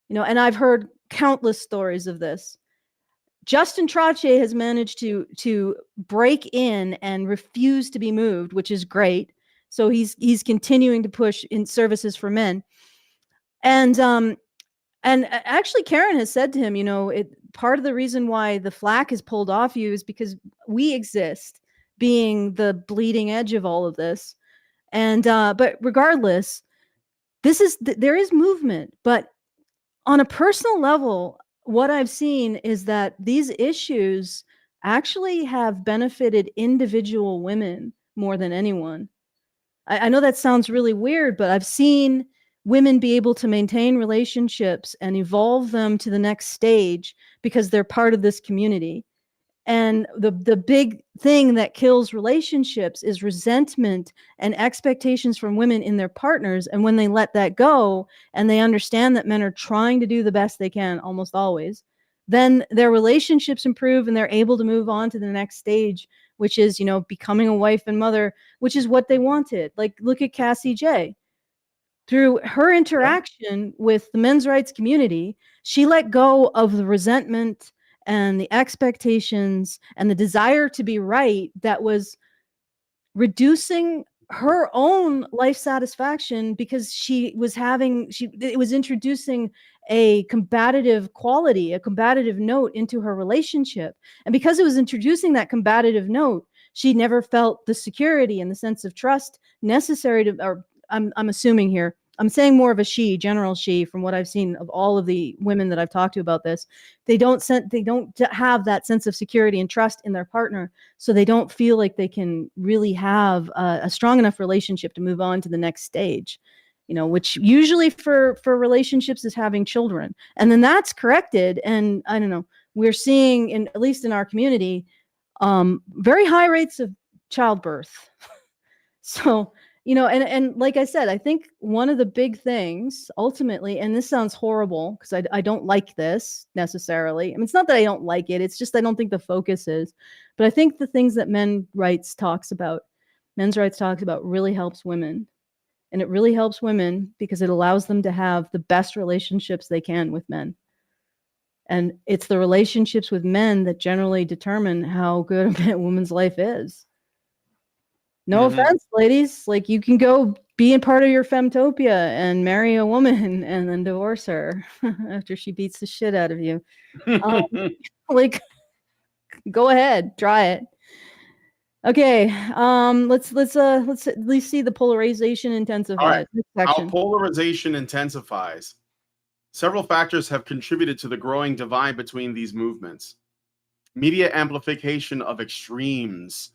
And I've heard countless stories of this. Justin Trottier has managed to break in and refuse to be moved, which is great. So he's continuing to push in services for men. And actually Karen has said to him, part of the reason why the flack is pulled off you is because we exist, being the bleeding edge of all of this. And but regardless, there is movement, but on a personal level, what I've seen is that these issues actually have benefited individual women more than anyone. I know that sounds really weird, but I've seen women be able to maintain relationships and evolve them to the next stage because they're part of this community. And the big thing that kills relationships is resentment and expectations from women in their partners. And when they let that go and they understand that men are trying to do the best they can almost always, then their relationships improve and they're able to move on to the next stage, which is, becoming a wife and mother, which is what they wanted. Like, look at Cassie J. Through her interaction with the men's rights community, she let go of the resentment and the expectations and the desire to be right that was reducing her own life satisfaction, because it was introducing a combative quality, a combative note into her relationship. And because it was introducing that combative note, she never felt the security and the sense of trust necessary to, or I'm assuming here, I'm saying more of a general she, from what I've seen of all of the women that I've talked to about this. They don't have that sense of security and trust in their partner, so they don't feel like they can really have a strong enough relationship to move on to the next stage. Which usually for relationships is having children, and then that's corrected. And I don't know, we're seeing, at least in our community, very high rates of childbirth. So, and like I said, I think one of the big things ultimately, and this sounds horrible because I don't like this necessarily. I mean, it's not that I don't like it. It's just I don't think the focus is. But I think the things that men's rights talks about really helps women. And it really helps women because it allows them to have the best relationships they can with men. And it's the relationships with men that generally determine how good a woman's life is. No offense, ladies. Like, you can go be a part of your femtopia and marry a woman and then divorce her after she beats the shit out of you. Like, go ahead, try it. Okay, let's at least see the polarization intensifies. Right. How polarization intensifies. Several factors have contributed to the growing divide between these movements. Media amplification of extremes.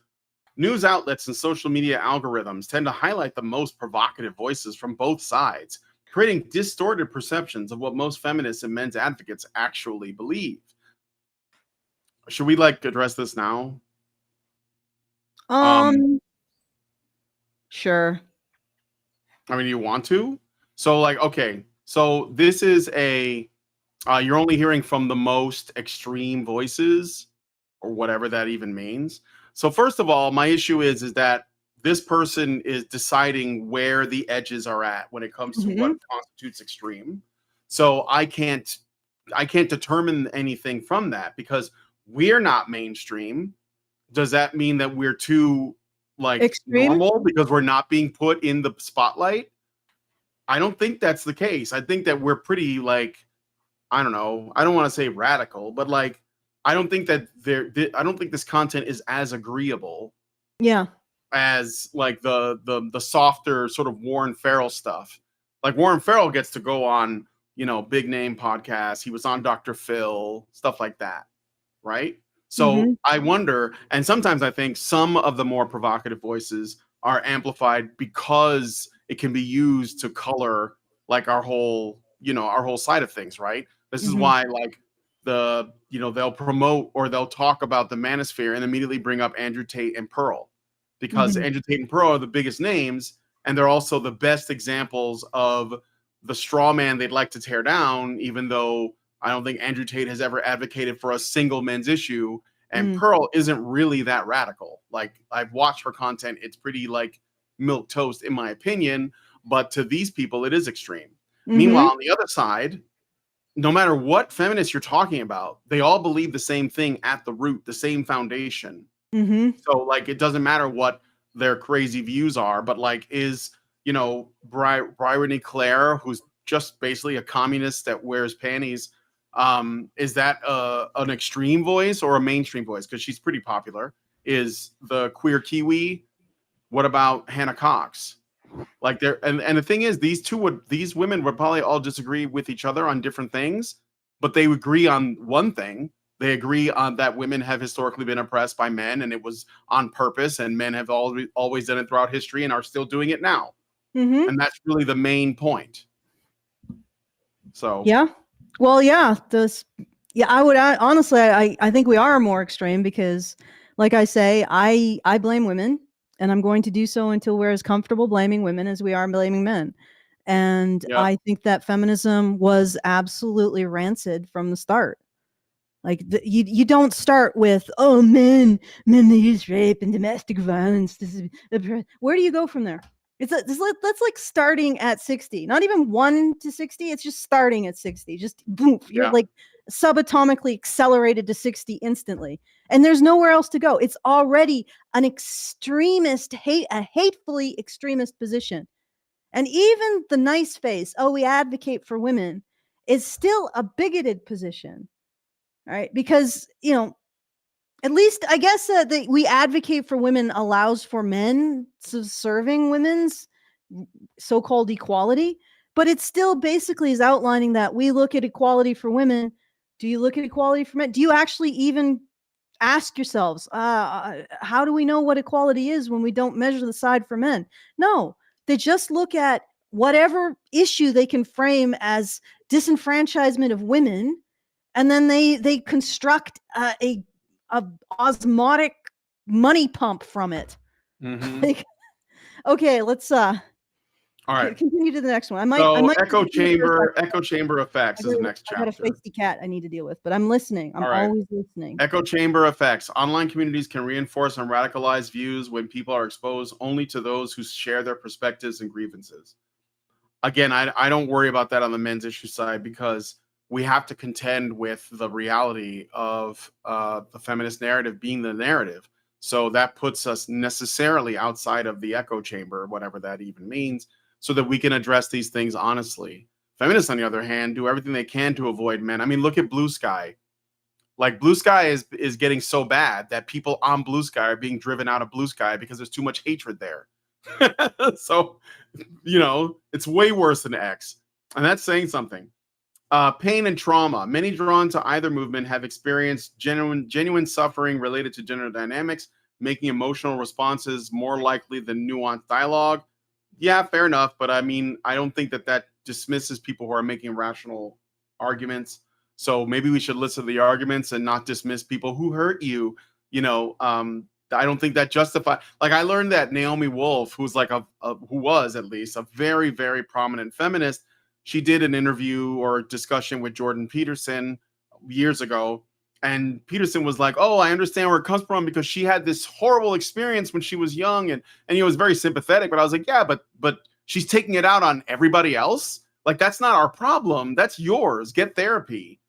News outlets and social media algorithms tend to highlight the most provocative voices from both sides, creating distorted perceptions of what most feminists and men's advocates actually believe. Should we address this now? Sure. I mean, you want to? So okay. So this is you're only hearing from the most extreme voices, or whatever that even means. So first of all, my issue is that this person is deciding where the edges are at when it comes to what constitutes extreme. So I can't determine anything from that because we're not mainstream. Does that mean that we're too extreme? Normal because we're not being put in the spotlight? I don't think that's the case. I think that we're pretty I don't know. I don't want to say radical, but I don't think that I don't think this content is as agreeable. Yeah. As the softer sort of Warren Farrell stuff. Like Warren Farrell gets to go on, big name podcasts. He was on Dr. Phil, stuff like that. Right. So I wonder, and sometimes I think some of the more provocative voices are amplified because it can be used to color our whole side of things. Right. This is why they'll promote or they'll talk about the Manosphere and immediately bring up Andrew Tate and Pearl, because Andrew Tate and Pearl are the biggest names, and they're also the best examples of the straw man they'd like to tear down, even though I don't think Andrew Tate has ever advocated for a single men's issue, and Pearl isn't really that radical. I've watched her content. It's pretty milk toast in my opinion, but to these people, it is extreme. Meanwhile, on the other side, no matter what feminists you're talking about, they all believe the same thing at the root, the same foundation. So it doesn't matter what their crazy views are, but is Bryony Claire, who's just basically a communist that wears panties, is that an extreme voice or a mainstream voice? Because she's pretty popular. Is the queer Kiwi? What about Hannah Cox? And the thing is, these women would probably all disagree with each other on different things, but they agree on one thing. They agree on that women have historically been oppressed by men, and it was on purpose, and men have always done it throughout history and are still doing it now. And that's really the main point. So yeah, well, yeah, I would honestly, I think we are more extreme because, like I say, I blame women, and I'm going to do so until we're as comfortable blaming women as we are blaming men. And I think that feminism was absolutely rancid from the start. You don't start with, oh, men they use rape and domestic violence. Where do you go from there? That's like starting at 60, not even 1 to 60. It's just starting at 60. Just boom, you're subatomically accelerated to 60 instantly, and there's nowhere else to go. It's already an extremist, a hatefully extremist position. And even the nice face, oh, we advocate for women, is still a bigoted position. Right? Because, at least I guess that we advocate for women allows for men serving women's so-called equality, but it still basically is outlining that we look at equality for women. Do you look at equality for men? Do you actually even ask yourselves, how do we know what equality is when we don't measure the side for men? No, they just look at whatever issue they can frame as disenfranchisement of women, and then they construct a osmotic money pump from it. Mhm. Like, okay, let's All right. continue to the next one. I might Echo chamber effects is the next I got a chapter. feisty cat I need to deal with, but I'm listening. I'm All right. always listening. Echo chamber effects. Online communities can reinforce and radicalize views when people are exposed only to those who share their perspectives and grievances. Again, I don't worry about that on the men's issue side, because we have to contend with the reality of the feminist narrative being the narrative. So that puts us necessarily outside of the echo chamber, whatever that even means, so that we can address these things honestly. Feminists, on the other hand, do everything they can to avoid men. I mean, look at Blue Sky. Like, Blue Sky is getting so bad that people on Blue Sky are being driven out of Blue Sky because there's too much hatred there. So, it's way worse than X. And that's saying something. Pain and trauma. Many drawn to either movement have experienced genuine suffering related to gender dynamics, making emotional responses more likely than nuanced dialogue. Yeah, fair enough. But I mean, I don't think that dismisses people who are making rational arguments. So maybe we should listen to the arguments and not dismiss people who hurt you. I don't think that justifies. Like, I learned that Naomi Wolf, who's like who was at least a very, very prominent feminist, she did an interview or discussion with Jordan Peterson years ago. And Peterson was like, "Oh, I understand where it comes from, because she had this horrible experience when she was young." And he was very sympathetic, but I was like, "Yeah, but she's taking it out on everybody else. Like, that's not our problem. That's yours. Get therapy."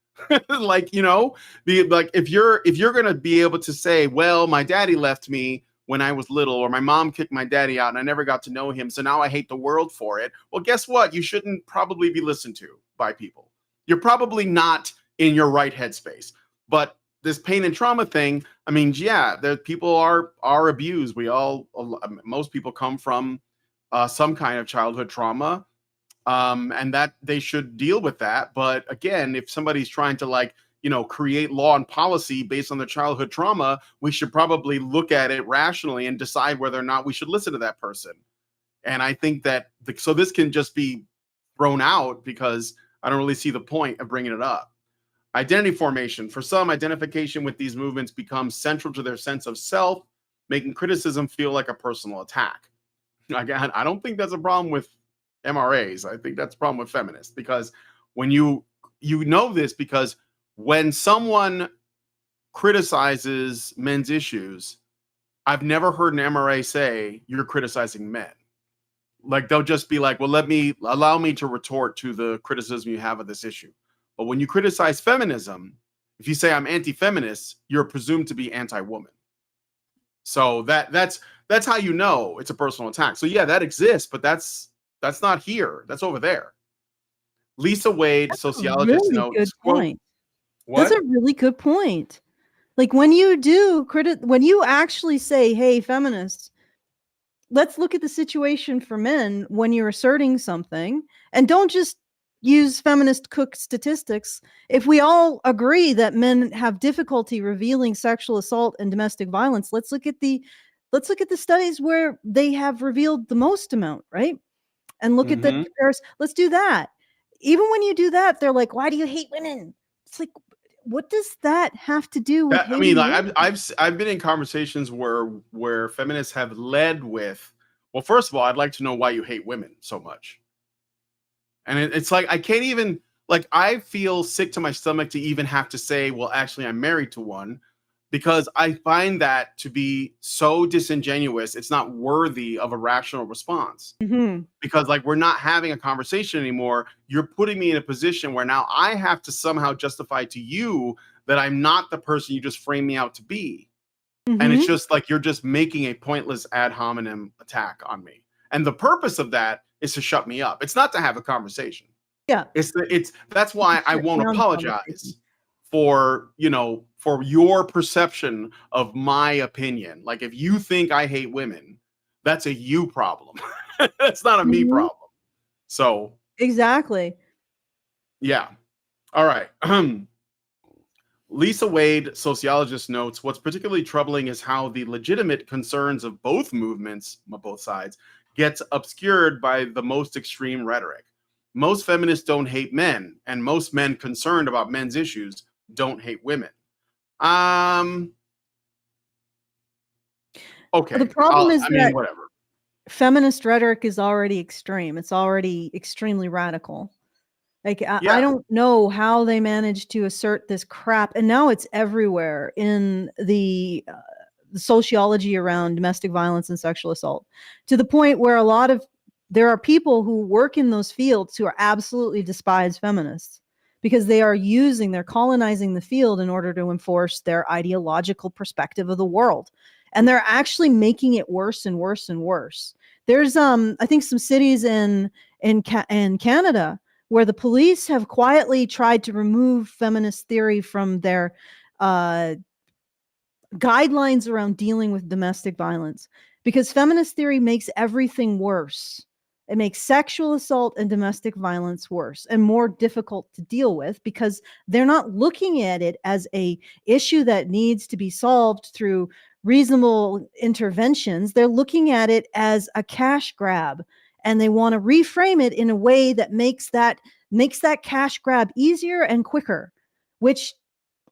Like, if you're gonna be able to say, "Well, my daddy left me when I was little," or "My mom kicked my daddy out and I never got to know him, so now I hate the world for it." Well, guess what? You shouldn't probably be listened to by people. You're probably not in your right headspace. But this pain and trauma thing, I mean, yeah, people are abused. Most people come from some kind of childhood trauma. And that they should deal with that. But again, if somebody's trying to create law and policy based on their childhood trauma, we should probably look at it rationally and decide whether or not we should listen to that person. And I think that so this can just be thrown out, because I don't really see the point of bringing it up. Identity formation. For some, identification with these movements becomes central to their sense of self, making criticism feel like a personal attack. Again, I don't think that's a problem with MRAs. I think that's a problem with feminists, because when you know this, because when someone criticizes men's issues, I've never heard an MRA say you're criticizing men. Like, they'll just be like, "Well, allow me to retort to the criticism you have of this issue." But when you criticize feminism, if you say I'm anti-feminist, you're presumed to be anti-woman. So that's how you know it's a personal attack. So yeah, that exists, but that's not here. That's over there. Lisa Wade, sociologist, really notes, good quote, point. what? That's a really good point. Like, when you actually say, "Hey, feminists, let's look at the situation for men," when you're asserting something, and don't just use feminist cook statistics. If we all agree that men have difficulty revealing sexual assault and domestic violence, let's look at the studies where they have revealed the most amount, right? And look at the comparison. Let's do that. Even when you do that, they're like, "Why do you hate women?" It's like, what does that have to do with hating women? I've been in conversations where feminists have led with, "Well, first of all, I'd like to know why you hate women so much." And it's like, I can't even, like, I feel sick to my stomach to even have to say, "Well, actually, I'm married to one," because I find that to be so disingenuous. It's not worthy of a rational response. Mhm. Because, like, we're not having a conversation anymore. You're putting me in a position where now I have to somehow justify to you that I'm not the person you just framed me out to be. And it's Mhm. just like, you're just making a pointless ad hominem attack on me. And the purpose of that is to shut me up. It's not to have a conversation. Yeah. That's why I Shut won't down the conversation. apologize for your perception of my opinion. Like, if you think I hate women, that's a you problem. That's not a me Mhm. problem. So, Exactly. yeah. All right. Lisa Wade, sociologist, notes, what's particularly troubling is how the legitimate concerns of both movements, both sides, gets obscured by the most extreme rhetoric. Most feminists don't hate men, and most men concerned about men's issues don't hate women. Okay. The problem is I mean, that whatever. feminist rhetoric is already extreme. It's already extremely radical. Like, I don't know how they managed to assert this crap. And now it's everywhere in the sociology around domestic violence and sexual assault, to the point where there are people who work in those fields who are absolutely despise feminists because they're colonizing the field in order to enforce their ideological perspective of the world. And they're actually making it worse and worse and worse. There's, I think, some cities in Canada where the police have quietly tried to remove feminist theory from their guidelines around dealing with domestic violence, because feminist theory makes everything worse. It makes sexual assault and domestic violence worse and more difficult to deal with, because they're not looking at it as a issue that needs to be solved through reasonable interventions. They're looking at it as a cash grab, and they want to reframe it in a way that makes that cash grab easier and quicker, which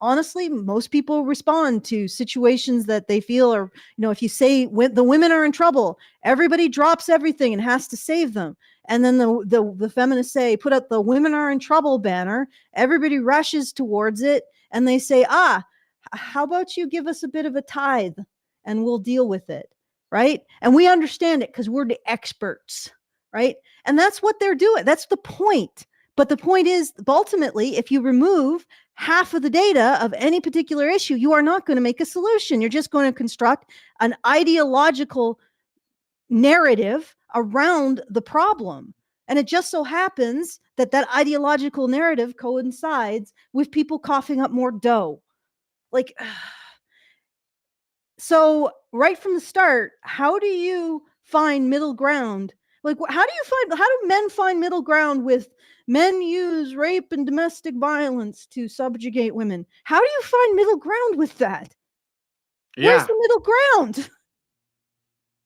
honestly, most people respond to situations that they feel are, if you say the women are in trouble, everybody drops everything and has to save them. And then the feminists say, put up the women are in trouble banner. Everybody rushes towards it. And they say, how about you give us a bit of a tithe and we'll deal with it. Right. And we understand it because we're the experts. Right. And that's what they're doing. That's the point. But the point is, ultimately, if you remove half of the data of any particular issue, you are not going to make a solution. You're just going to construct an ideological narrative around the problem. And it just so happens that ideological narrative coincides with people coughing up more dough. Like, so right from the start, how do you find middle ground? Like, how do men find middle ground with men use rape and domestic violence to subjugate women? How do you find middle ground with that? Yeah. Where's the middle ground?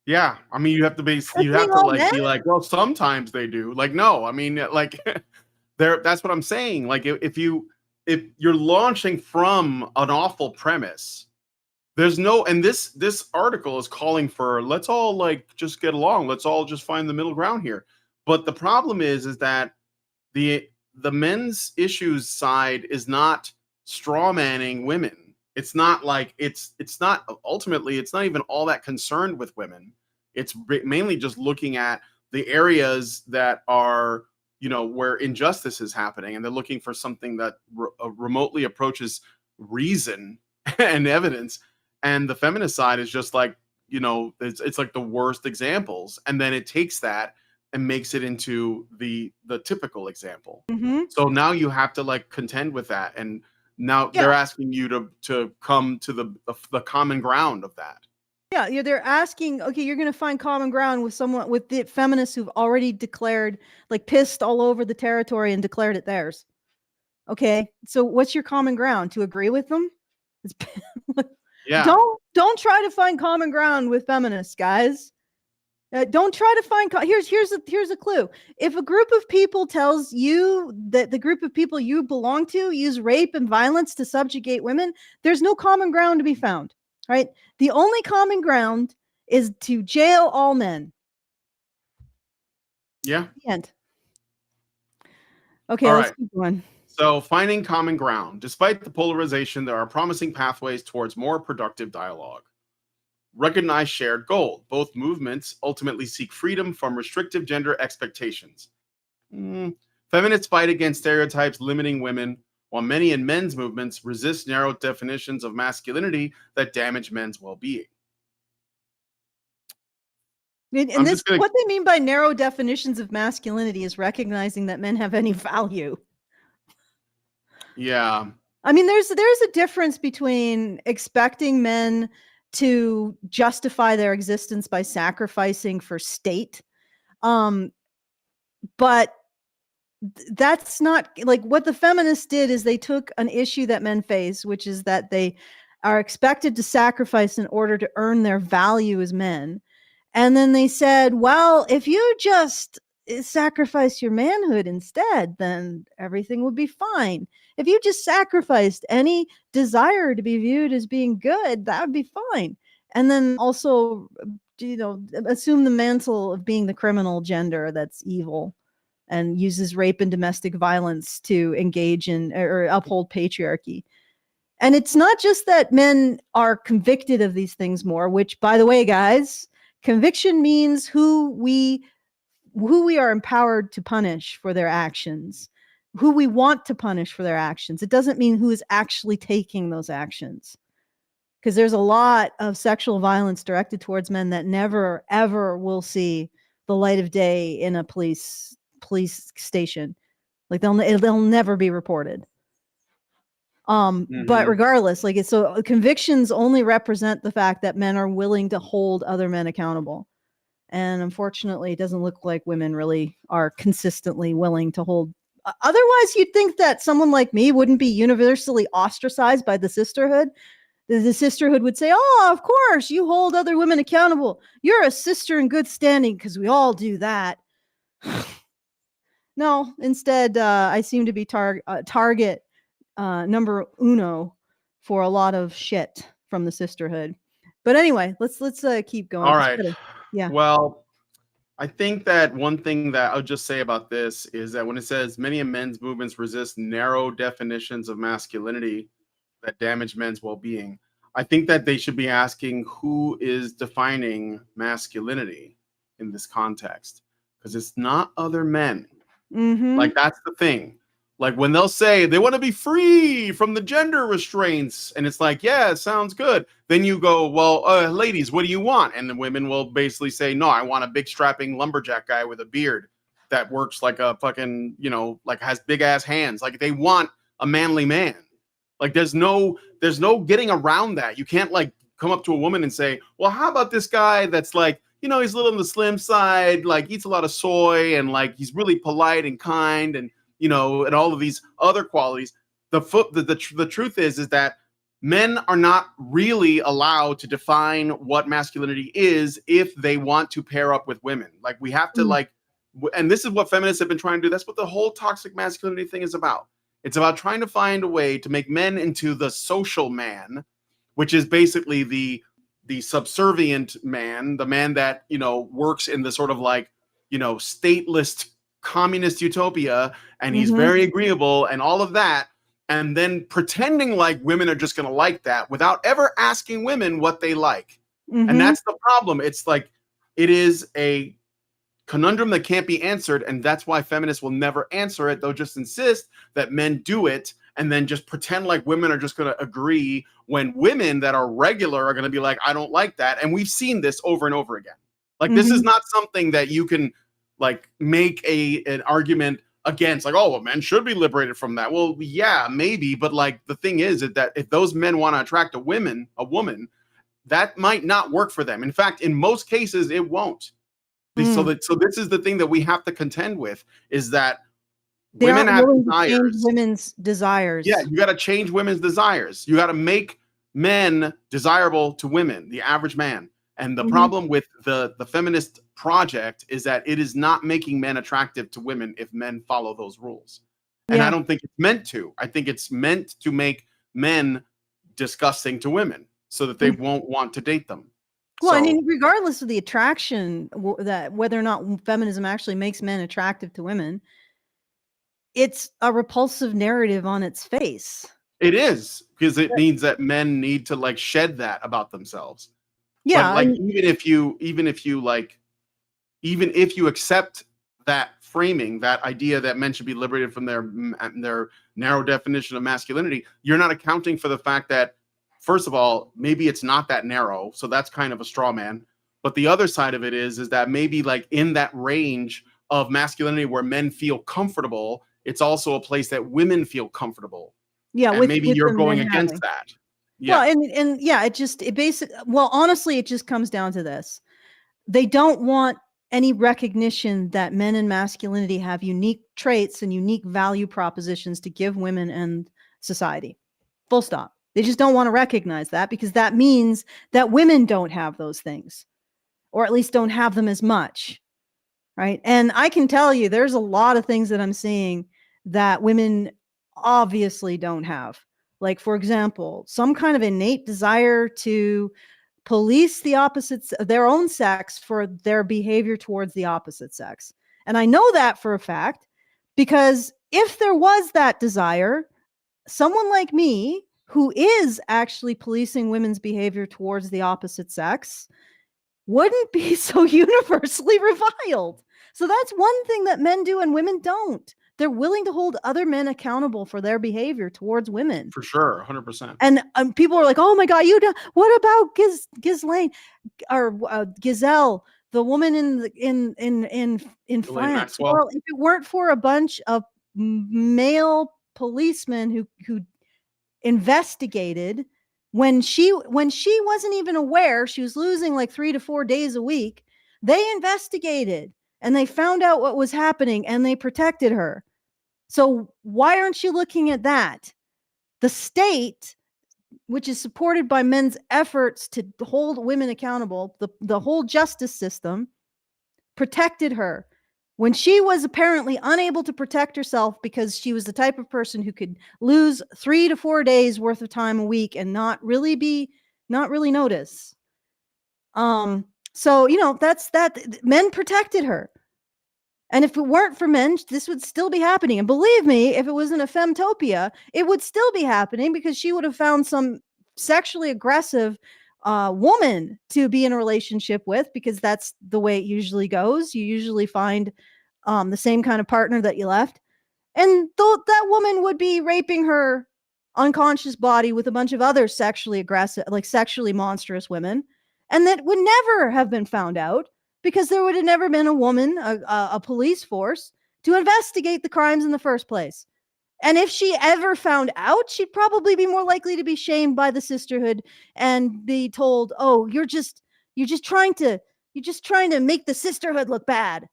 Yeah. I mean, you have to be like, well, sometimes they do. Like, no, I mean, like, that's what I'm saying. Like, if you're launching from an awful premise, there's no, and this article is calling for, let's all like just get along. Let's all just find the middle ground here. But the problem is that the men's issues side is not straw manning women. It's not like it's not ultimately, it's not even all that concerned with women. It's mainly just looking at the areas that are, where injustice is happening, and they're looking for something that remotely approaches reason and evidence. And the feminist side is just like, it's like the worst examples. And then it takes that and makes it into the typical example. Mm-hmm. So now you have to like contend with that. And now they're asking you to come to the common ground of that. Yeah, they're asking, okay, you're going to find common ground with the feminists who've already declared, like, pissed all over the territory and declared it theirs. Okay, so what's your common ground? To agree with them? Yeah. Don't try to find common ground with feminists, guys. Don't try to find. Here's a clue. If a group of people tells you that the group of people you belong to use rape and violence to subjugate women, there's no common ground to be found. Right? The only common ground is to jail all men. Yeah. The end. Okay, let's keep going. So, finding common ground. Despite the polarization, there are promising pathways towards more productive dialogue. Recognize shared goal. Both movements ultimately seek freedom from restrictive gender expectations. Feminists fight against stereotypes limiting women, while many in men's movements resist narrow definitions of masculinity that damage men's well-being. And what they mean by narrow definitions of masculinity is recognizing that men have any value. Yeah. I mean, there's a difference between expecting men to justify their existence by sacrificing for state. But that's not like what the feminists did. Is they took an issue that men face, which is that they are expected to sacrifice in order to earn their value as men. And then they said, well, if you just sacrifice your manhood instead, then everything would be fine. If you just sacrificed any desire to be viewed as being good, that would be fine. And then also, assume the mantle of being the criminal gender that's evil and uses rape and domestic violence to engage in or uphold patriarchy. And it's not just that men are convicted of these things more, which, by the way, guys, conviction means who we are empowered to punish for their actions, who we want to punish for their actions. It doesn't mean who is actually taking those actions. Because there's a lot of sexual violence directed towards men that never, ever will see the light of day in a police station. Like they'll never be reported. But regardless, like so convictions only represent the fact that men are willing to hold other men accountable. And unfortunately, it doesn't look like women really are consistently willing to hold. Otherwise, you'd think that someone like me wouldn't be universally ostracized by the sisterhood. The sisterhood would say, oh, of course, you hold other women accountable. You're a sister in good standing, because we all do that. No, instead, I seem to be target number uno for a lot of shit from the sisterhood. But anyway, let's keep going. All right. Yeah. Well, I think that one thing that I'll just say about this is that when it says many men's movements resist narrow definitions of masculinity that damage men's well-being, I think that they should be asking who is defining masculinity in this context, because it's not other men. Like, that's the thing. Like, when they'll say they want to be free from the gender restraints, and it's like, yeah, it sounds good. Then you go, well, ladies, what do you want? And the women will basically say, no, I want a big strapping lumberjack guy with a beard that works like a fucking, like has big ass hands. Like, they want a manly man. Like, there's no getting around that. You can't like come up to a woman and say, well, how about this guy that's like, he's a little on the slim side, like eats a lot of soy, and like he's really polite and kind, and and all of these other qualities. The truth is that men are not really allowed to define what masculinity is if they want to pair up with women. Like, we have to and this is what feminists have been trying to do. That's what the whole toxic masculinity thing is about. It's about trying to find a way to make men into the social man, which is basically the subservient man, the man that, works in the sort of like, stateless communist utopia, and he's very agreeable and all of that, and then pretending like women are just going to like that without ever asking women what they like. And that's the problem. It's like, it is a conundrum that can't be answered, and that's why feminists will never answer it. They'll just insist that men do it, and then just pretend like women are just going to agree, when women that are regular are going to be like, I don't like that. And we've seen this over and over again. Like, this is not something that you can like make an argument against, like, oh, well, men should be liberated from that. Well, yeah, maybe, but like, the thing is that if those men want to attract a woman, that might not work for them. In fact, in most cases, it won't. So this is the thing that we have to contend with, is that women have desires. Women's desires. Yeah, you got to change women's desires. You got to make men desirable to women, the average man. And the problem with the feminist project is that it is not making men attractive to women if men follow those rules. And I don't think it's meant to. I think it's meant to make men disgusting to women so that they won't want to date them. Well, I mean, regardless of the attraction, that whether or not feminism actually makes men attractive to women, it's a repulsive narrative on its face. It is, because it means that men need to like shed that about themselves. Yeah, but like, even if you accept that framing, that idea that men should be liberated from their narrow definition of masculinity, you're not accounting for the fact that, first of all, maybe it's not that narrow, so that's kind of a straw man. But the other side of it is that maybe like in that range of masculinity where men feel comfortable, it's also a place that women feel comfortable. Yeah, and maybe you're going against that. Yeah. Well, honestly, it just comes down to this. They don't want any recognition that men and masculinity have unique traits and unique value propositions to give women and society. Full stop. They just don't want to recognize that, because that means that women don't have those things, or at least don't have them as much. right? And I can tell you there's a lot of things that I'm seeing that women obviously don't have. Like, for example, some kind of innate desire to police the opposites of their own sex for their behavior towards the opposite sex. And I know that for a fact because if there was that desire, someone like me who is actually policing women's behavior towards the opposite sex wouldn't be so universally reviled. So that's one thing that men do and women don't. They're willing to hold other men accountable for their behavior towards women. For sure, 100%. And people are like, "Oh my God, you do, what about Ghislaine or Gazelle, the woman in France?" Maxwell. Well, if it weren't for a bunch of male policemen who investigated when she wasn't even aware she was losing like 3 to 4 days a week, they investigated and they found out what was happening and they protected her. So why aren't you looking at that? The state, which is supported by men's efforts to hold women accountable, the whole justice system protected her when she was apparently unable to protect herself because she was the type of person who could lose 3 to 4 days worth of time a week and not really notice. So, that's that. Men protected her. And if it weren't for men, this would still be happening. And believe me, if it wasn't a femtopia, it would still be happening because she would have found some sexually aggressive woman to be in a relationship with, because that's the way it usually goes. You usually find the same kind of partner that you left. And that woman would be raping her unconscious body with a bunch of other sexually aggressive, like sexually monstrous women. And that would never have been found out because there would have never been a woman, a police force to investigate the crimes in the first place. And if she ever found out, she'd probably be more likely to be shamed by the sisterhood and be told, "Oh, you're just trying to make the sisterhood look bad."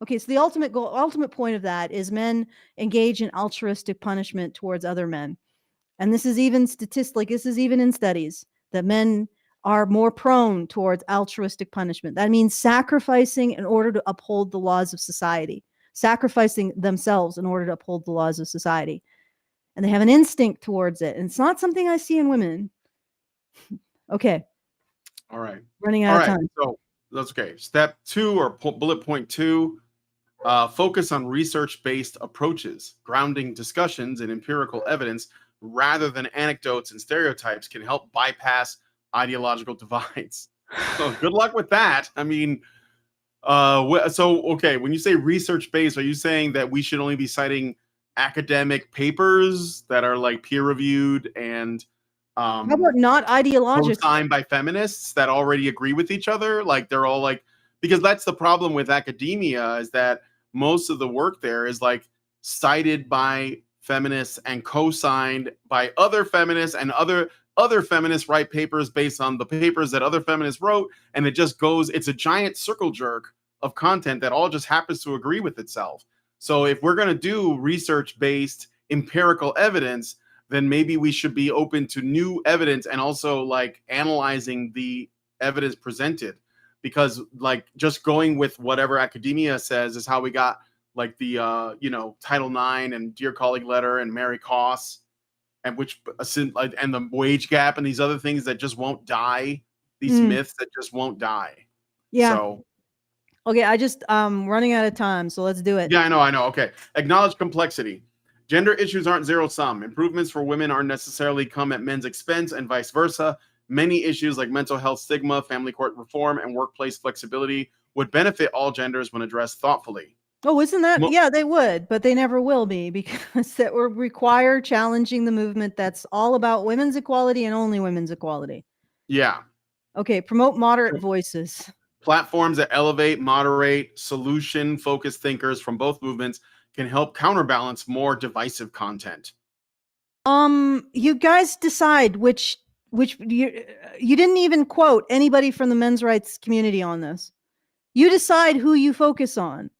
Okay, so the ultimate point of that is men engage in altruistic punishment towards other men. And this is even this is even in studies that men are more prone towards altruistic punishment. That means sacrificing in order to uphold the laws of society, sacrificing themselves in order to uphold the laws of society. And they have an instinct towards it. And it's not something I see in women. Okay. All right. Running out of time. So that's okay. Step 2 or bullet point 2, focus on research-based approaches. Grounding discussions in empirical evidence rather than anecdotes and stereotypes can help bypass ideological divides. So good luck with that. I mean, okay, when you say research-based, are you saying that we should only be citing academic papers that are like peer-reviewed and how about not ideological? Co-signed by feminists that already agree with each other? Like they're all like, because that's the problem with academia, is that most of the work there is like cited by feminists and co-signed by other feminists, and other feminists write papers based on the papers that other feminists wrote, and it just goes, it's a giant circle jerk of content that all just happens to agree with itself. So if we're going to do research-based empirical evidence, then maybe we should be open to new evidence and also like analyzing the evidence presented, because like just going with whatever academia says is how we got like the Title IX and Dear Colleague Letter and Mary Koss, and and the wage gap and these other things that just won't die, these myths that just won't die. Yeah. So okay, I just running out of time, so let's do it. Yeah, I know. Okay. Acknowledge complexity. Gender issues aren't zero sum. Improvements for women aren't necessarily come at men's expense and vice versa. Many issues like mental health stigma, family court reform, and workplace flexibility would benefit all genders when addressed thoughtfully. Oh, isn't that? Yeah, they would, but they never will be, because that would require challenging the movement that's all about women's equality and only women's equality. Yeah. Okay, promote moderate voices. Platforms that elevate, moderate, solution-focused thinkers from both movements can help counterbalance more divisive content. You guys decide which you didn't even quote anybody from the men's rights community on this. You decide who you focus on.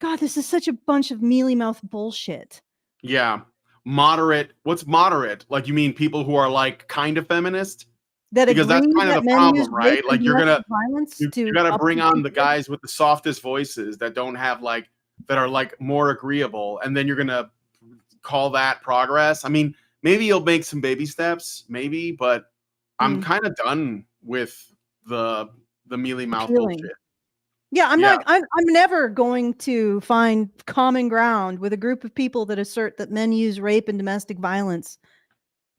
God, this is such a bunch of mealy-mouthed bullshit. Yeah. Moderate. What's moderate? Like, you mean people who are like kind of feminist? that because that's agree kind of that the men use problem, rape right? and Like you're gonna domestic violence you to gotta bring uphold on the patriarchy? guys with the softest voices that don't have like that are like more agreeable, and then you're gonna call that progress. I mean, maybe you'll make some baby steps, maybe, but I'm kind of done with the mealy mouth Appealing. bullshit. Yeah, Yeah. I'm never going to find common ground with a group of people that assert that men use rape and domestic violence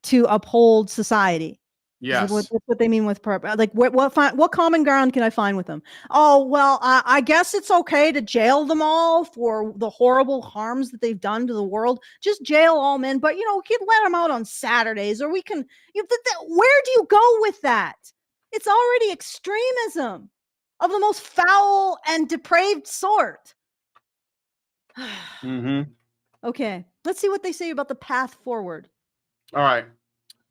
to uphold society. Is Yes. that's what they mean with purpose. Like what common ground can I find with them? Oh, well, I guess it's okay to jail them all for the horrible harms that they've done to the world. Just jail all men, but we can let them out on Saturdays, or we can. Where do you go with that? It's already extremism of the most foul and depraved sort. Mm-hmm. Okay, let's see what they say about the path forward. All right.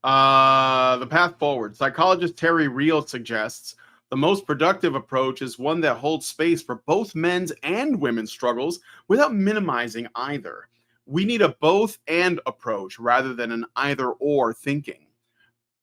The path forward. Psychologist Terry Real suggests the most productive approach is one that holds space for both men's and women's struggles without minimizing either. We need a both and approach rather than an either or thinking.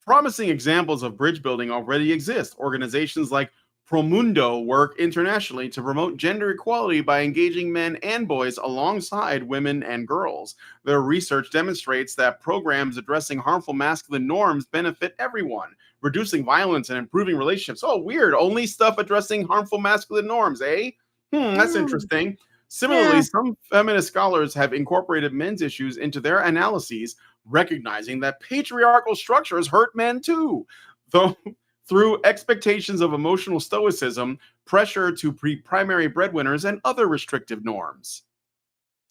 Promising examples of bridge building already exist. Organizations like Promundo work internationally to promote gender equality by engaging men and boys alongside women and girls. Their research demonstrates that programs addressing harmful masculine norms benefit everyone, reducing violence and improving relationships. Oh, weird. Only stuff addressing harmful masculine norms, eh? That's interesting. Similarly, Yeah. some feminist scholars have incorporated men's issues into their analyses, recognizing that patriarchal structures hurt men too. Though through expectations of emotional stoicism, pressure to be primary breadwinners, and other restrictive norms.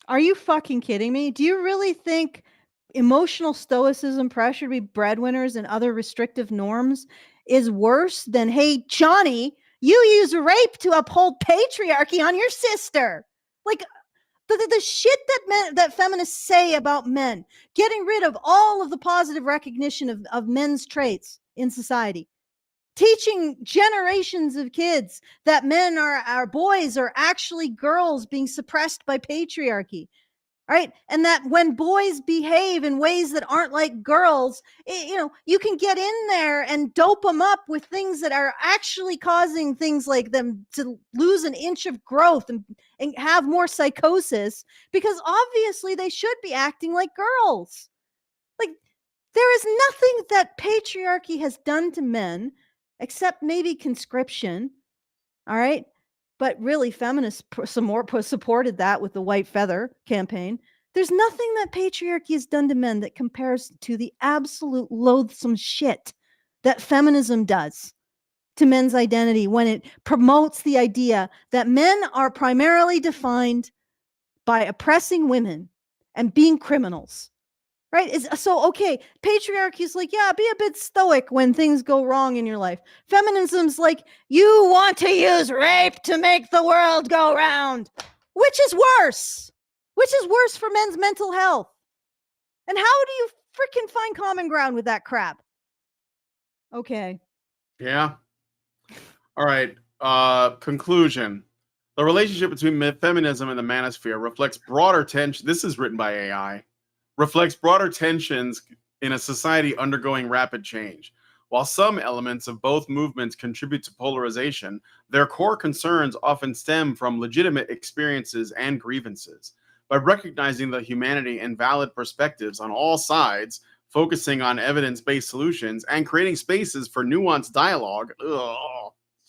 Are you fucking kidding me? Do you really think emotional stoicism, pressure to be breadwinners, and other restrictive norms is worse than, hey, Johnny, you use rape to uphold patriarchy on your sister? Like, the shit that feminists say about men, getting rid of all of the positive recognition of men's traits in society, teaching generations of kids that men are boys are actually girls being suppressed by patriarchy, right? And that when boys behave in ways that aren't like girls, you can get in there and dope them up with things that are actually causing things like them to lose an inch of growth and have more psychosis, because obviously they should be acting like girls. Like, there is nothing that patriarchy has done to men except maybe conscription. All right. But really, feminists supported that with the white feather campaign. There's nothing that patriarchy has done to men that compares to the absolute loathsome shit that feminism does to men's identity when it promotes the idea that men are primarily defined by oppressing women and being criminals. Right? So okay, patriarchy is like, yeah, be a bit stoic when things go wrong in your life. Feminism's like, you want to use rape to make the world go round. Which is worse? Which is worse for men's mental health? And how do you freaking find common ground with that crap? Okay. Yeah. All right. Conclusion. The relationship between feminism and the manosphere reflects broader tension. This is written by AI. Reflects broader tensions in a society undergoing rapid change. While some elements of both movements contribute to polarization, their core concerns often stem from legitimate experiences and grievances. By recognizing the humanity and valid perspectives on all sides, focusing on evidence-based solutions, and creating spaces for nuanced dialogue,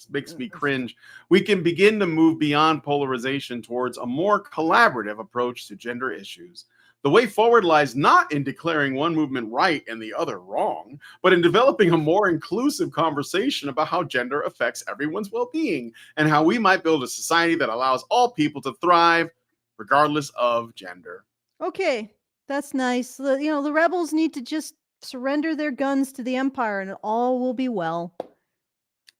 makes me cringe, we can begin to move beyond polarization towards a more collaborative approach to gender issues. The way forward lies not in declaring one movement right and the other wrong, but in developing a more inclusive conversation about how gender affects everyone's well-being and how we might build a society that allows all people to thrive regardless of gender. Okay. That's nice. The rebels need to just surrender their guns to the Empire and all will be well.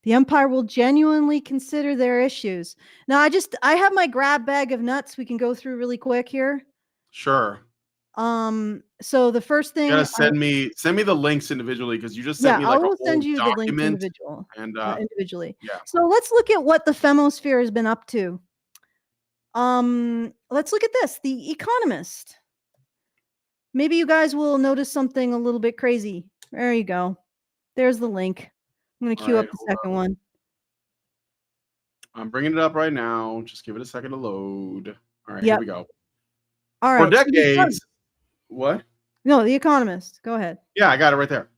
The Empire will genuinely consider their issues. Now, I have my grab bag of nuts we can go through really quick here. Sure. So the first thing, You gotta send me the links individually because you just sent yeah, me I like a will send whole you the links document and individually. yeah. So let's look at what the Femosphere has been up to. Let's look at this. The Economist. Maybe you guys will notice something a little bit crazy. There you go. There's the link. I'm going to queue All right, up the hold second up. one. I'm bringing it up right now. Just give it a second to load. All right, here Yep. we go. All For right. so decades, what? No, The Economist. Go ahead. Yeah, I got it right there.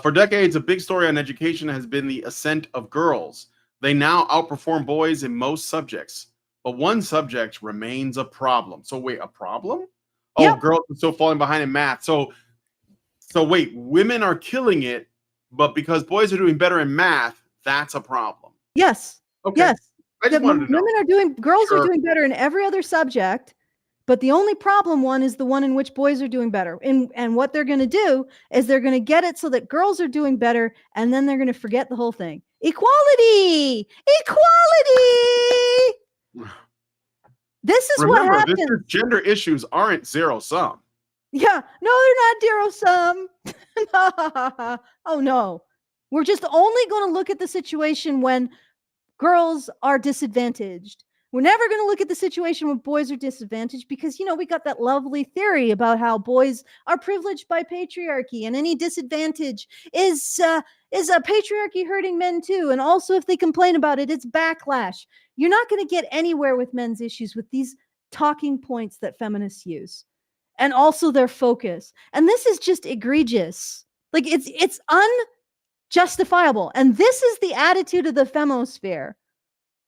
For decades, a big story on education has been the ascent of girls. They now outperform boys in most subjects, but one subject remains a problem. So wait, a problem? Oh, Yep. girls are still falling behind in math. So wait, women are killing it, but because boys are doing better in math, that's a problem. Yes. Okay. Yes. I just wanted to know. Girls are Sure. doing better in every other subject, but the only problem one is the one in which boys are doing better. And what they're going to do is they're going to get it so that girls are doing better, and then they're going to forget the whole thing. Equality! Equality! This is Remember, what happens. gender issues aren't zero sum. Yeah, no, they're not zero sum. Oh no. We're just only going to look at the situation when girls are disadvantaged. We're never going to look at the situation when boys are disadvantaged because, we got that lovely theory about how boys are privileged by patriarchy, and any disadvantage is a patriarchy hurting men too. And also, if they complain about it, it's backlash. You're not going to get anywhere with men's issues with these talking points that feminists use, and also their focus. And this is just egregious. Like it's unjustifiable. And this is the attitude of the Femosphere.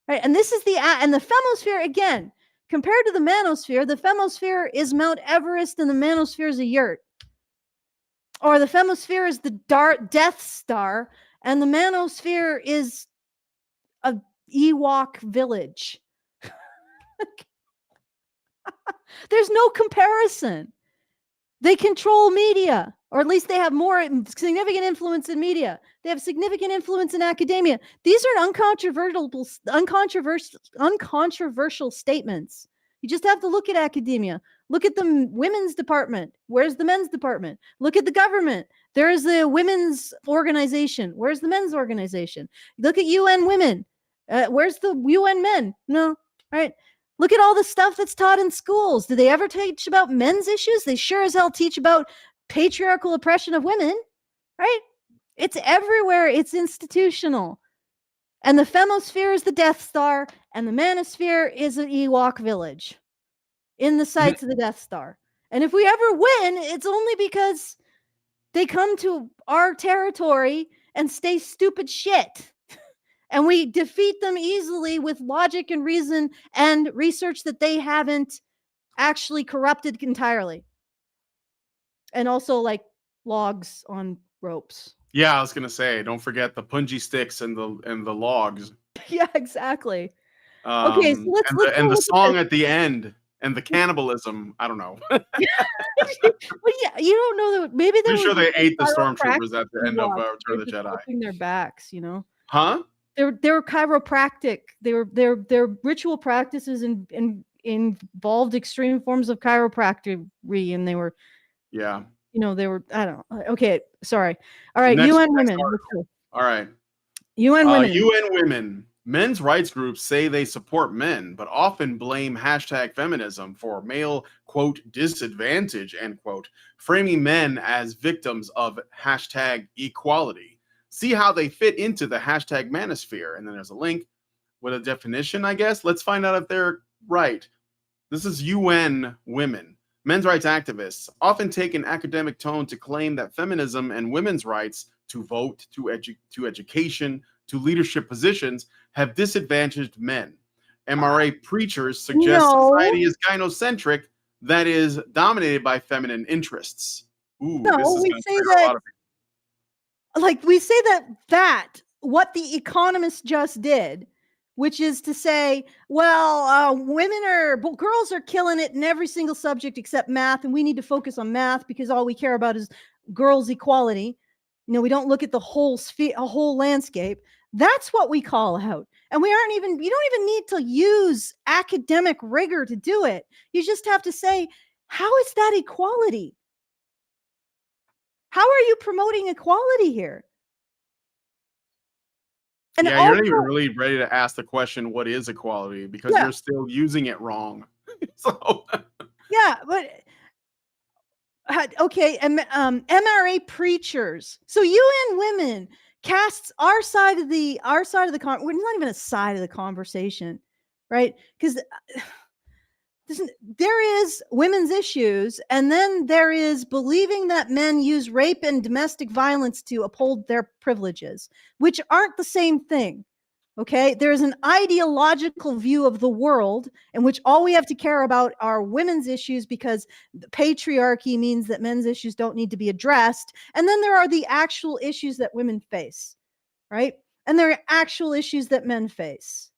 Right? And this is the Femosphere, again, compared to the Manosphere, the Femosphere is Mount Everest and the Manosphere is a yurt. Or the Femosphere is the Death Star and the Manosphere is a Ewok village. There's no comparison. They control media, or at least they have more significant influence in media. They have significant influence in academia. These are uncontroversial statements. You just have to look at academia. Look at the women's department. Where's the men's department? Look at the government. There is the women's organization. Where's the men's organization? Look at UN women. Where's the UN men? No, right? Look at all the stuff that's taught in schools. Do they ever teach about men's issues? They sure as hell teach about patriarchal oppression of women, right? It's everywhere. It's institutional. And the Femosphere is the Death Star, and the Manosphere is an Ewok village in the sights of the Death Star. And if we ever win, it's only because they come to our territory and stay stupid shit. And we defeat them easily with logic and reason and research that they haven't actually corrupted entirely. And also like logs on ropes. Yeah, I was gonna say, don't forget the punji sticks and the logs. Yeah, exactly. Okay, so let's the song at the end and the cannibalism. I don't know. Well, yeah, you don't know that maybe I'm sure they ate the stormtroopers at the end of Return of the Jedi. Their backs, Huh? They were chiropractic. Their ritual practices involved extreme forms of chiropractic-y, and they were, yeah, they were, I don't know. Okay, sorry. All right, next UN women. All right, UN women. UN women. Men's rights groups say they support men, but often blame #feminism for male, quote, disadvantage, end quote, framing men as victims of #equality. See how they fit into the #manosphere. And then there's a link with a definition, I guess. Let's find out if they're right. This is UN women. Men's rights activists often take an academic tone to claim that feminism and women's rights to vote, to education, to leadership positions have disadvantaged men. MRA preachers suggest society is gynocentric, that is dominated by feminine interests. Ooh, no, this is we say that. Like we say that what the Economist just did, which is to say, well, girls are killing it in every single subject except math, and we need to focus on math because all we care about is girls' equality. We don't look at the whole landscape. That's what we call out. And you don't even need to use academic rigor to do it. You just have to say, how is that equality? How are you promoting equality here? And yeah, you're not even really ready to ask the question, what is equality? Because you're still using it wrong. So yeah, but Okay, MRA preachers. So UN Women casts our side of the we're not even a side of the conversation, right? Because there is women's issues, and then there is believing that men use rape and domestic violence to uphold their privileges, which aren't the same thing. Okay, there's an ideological view of the world in which all we have to care about are women's issues because the patriarchy means that men's issues don't need to be addressed. And then there are the actual issues that women face, right? And there are actual issues that men face.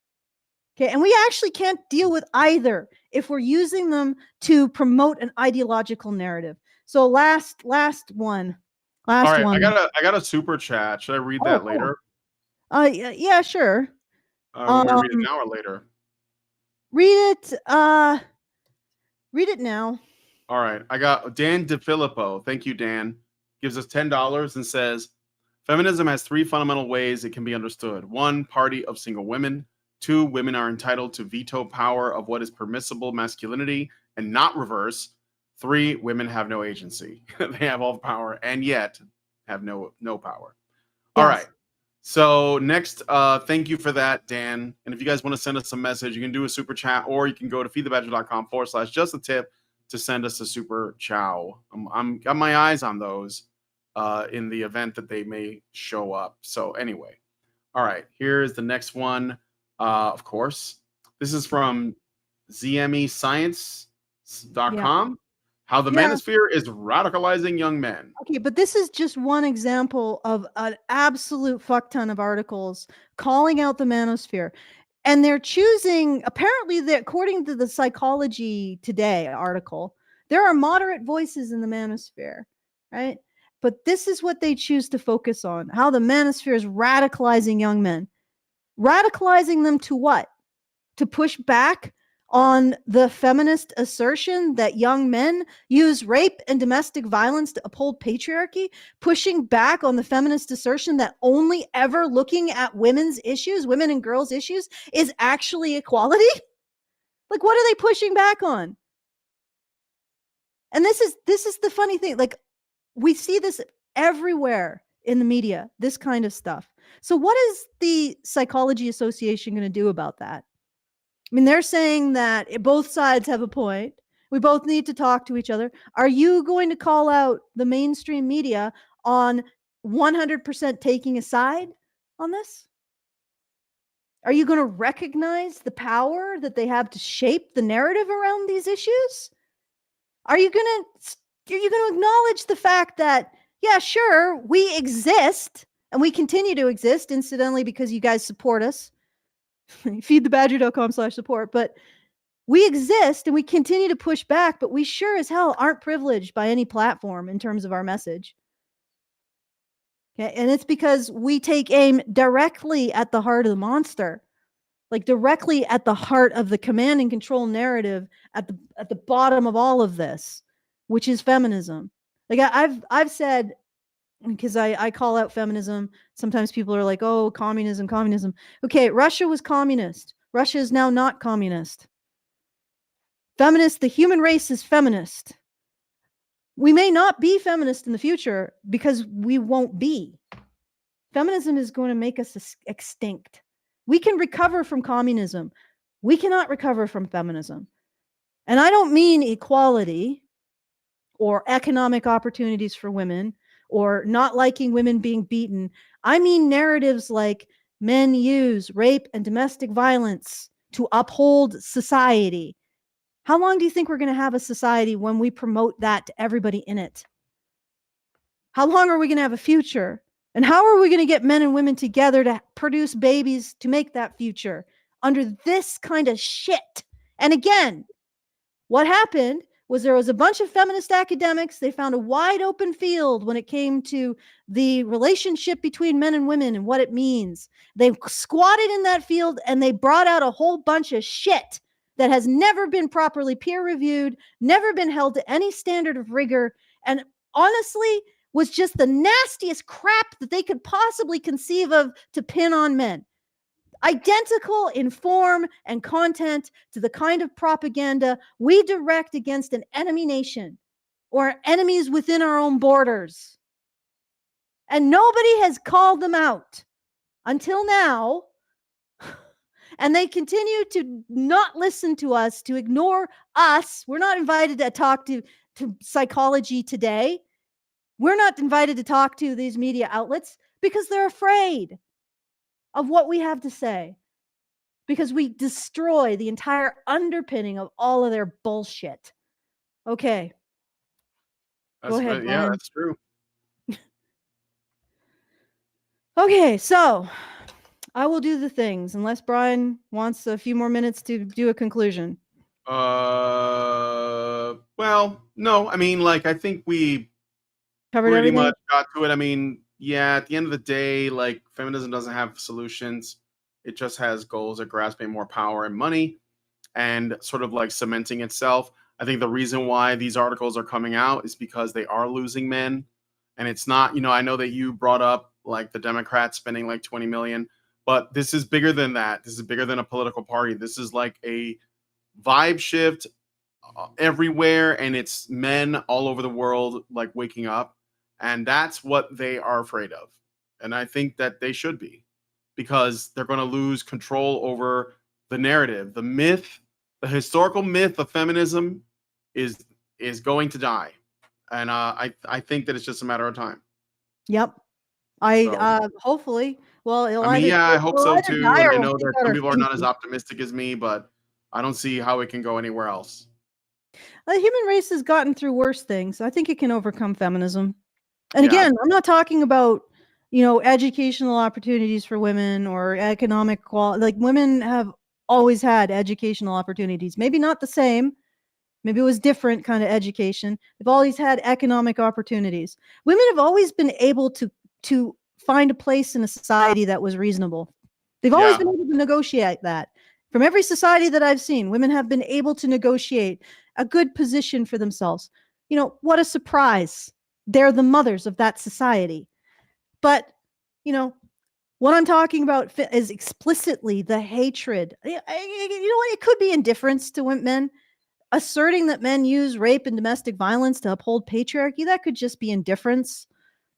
Okay, and we actually can't deal with either if we're using them to promote an ideological narrative. So last one. All right, I got a super chat. Should I read that later? Yeah, sure. Want me to read it now or later? Read it now. All right, I got Dan DeFilippo. Thank you, Dan. Gives us $10 and says, feminism has three fundamental ways it can be understood. One, party of single women. Two, women are entitled to veto power of what is permissible masculinity and not reverse. Three, women have no agency. They have all the power and yet have no power. All right. So next, thank you for that, Dan. And if you guys want to send us a message, you can do a super chat, or you can go to feedthebadger.com/just a tip to send us a super chow. I'm got my eyes on those in the event that they may show up. So anyway, all right, here's the next one. Of course, this is from zmescience.com. How the Manosphere is radicalizing young men. Okay, but this is just one example of an absolute fuck ton of articles calling out the Manosphere. And they're choosing, apparently, according to the Psychology Today article, there are moderate voices in the Manosphere, right? But this is what they choose to focus on, how the Manosphere is radicalizing young men. Radicalizing them to what? To push back on the feminist assertion that young men use rape and domestic violence to uphold patriarchy, pushing back on the feminist assertion that only ever looking at women's issues, women and girls' issues, is actually equality. Like, what are they pushing back on? And this is the funny thing. Like, we see this everywhere in the media, this kind of stuff. So what is the Psychology Association going to do about that? I mean, they're saying that both sides have a point. We both need to talk to each other. Are you going to call out the mainstream media on 100% taking a side on this? Are you going to recognize the power that they have to shape the narrative around these issues? Are you going to acknowledge the fact that, yeah, sure, we exist and we continue to exist, incidentally, because you guys support us. feedthebadger.com/support. But we exist and we continue to push back, but we sure as hell aren't privileged by any platform in terms of our message. Okay, and it's because we take aim directly at the heart of the monster, like directly at the heart of the command and control narrative at the bottom of all of this, which is feminism. Like I've said, because I call out feminism. Sometimes people are like, oh, communism. Okay, Russia was communist. Russia is now not communist. Feminist, the human race is feminist. We may not be feminist in the future because we won't be. Feminism is going to make us extinct. We can recover from communism. We cannot recover from feminism. And I don't mean equality or economic opportunities for women or not liking women being beaten. I mean narratives like men use rape and domestic violence to uphold society. How long do you think we're going to have a society when we promote that to everybody in it? How long are we going to have a future? And how are we going to get men and women together to produce babies to make that future under this kind of shit? And again, what happened was there was a bunch of feminist academics. They found a wide open field when it came to the relationship between men and women and what it means. They squatted in that field and they brought out a whole bunch of shit that has never been properly peer reviewed, never been held to any standard of rigor, and honestly was just the nastiest crap that they could possibly conceive of to pin on men. Identical in form and content to the kind of propaganda we direct against an enemy nation. or enemies within our own borders. And nobody has called them out until now. And they continue to not listen to us, to ignore us. We're not invited to talk to Psychology Today. We're not invited to talk to these media outlets because they're afraid of what we have to say, because we destroy the entire underpinning of all of their bullshit. Okay. Go ahead, Yeah, Brian. that's true. Okay, so I will do the things unless Brian wants a few more minutes to do a conclusion. Well, no, I mean, like, I think we Covered pretty everything. much got to it. I mean, yeah, at the end of the day, like, feminism doesn't have solutions. It just has goals of grasping more power and money and sort of like cementing itself. I think the reason why these articles are coming out is because they are losing men. And it's not, I know that you brought up like the Democrats spending like 20 million, but this is bigger than that. This is bigger than a political party. This is like a vibe shift everywhere, and it's men all over the world like waking up, and that's what they are afraid of. And I think that they should be, because they're going to lose control over the narrative. The myth, the historical myth of feminism is going to die, and I think that it's just a matter of time. Yep. Hopefully. Well, I mean, yeah, I hope so too, die and or I we'll know kick that out some our people are not as species. optimistic as me, but I don't see how it can go anywhere else. The human race has gotten through worse things. I think it can overcome feminism. And Yeah. again, I'm not talking about, educational opportunities for women or economic quality. Like, women have always had educational opportunities. Maybe not the same. Maybe it was different kind of education. They've always had economic opportunities. Women have always been able to find a place in a society that was reasonable. They've always been able to negotiate that. From every society that I've seen, women have been able to negotiate a good position for themselves. What a surprise. They're the mothers of that society. But, what I'm talking about is explicitly the hatred. It could be indifference to men. Asserting that men use rape and domestic violence to uphold patriarchy, that could just be indifference.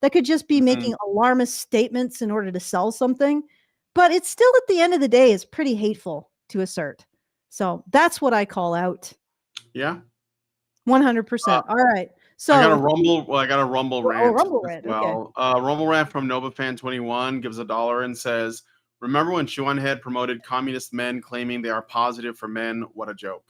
That could just be making alarmist statements in order to sell something. But it's still, at the end of the day, is pretty hateful to assert. So that's what I call out. Yeah. 100%. All right. So I got a rumble rant rumble as rant. well. Okay. Rumble rant from NovaFan21 gives $1 and says, "Remember when Chuan Head promoted communist men claiming they are positive for men? What a joke."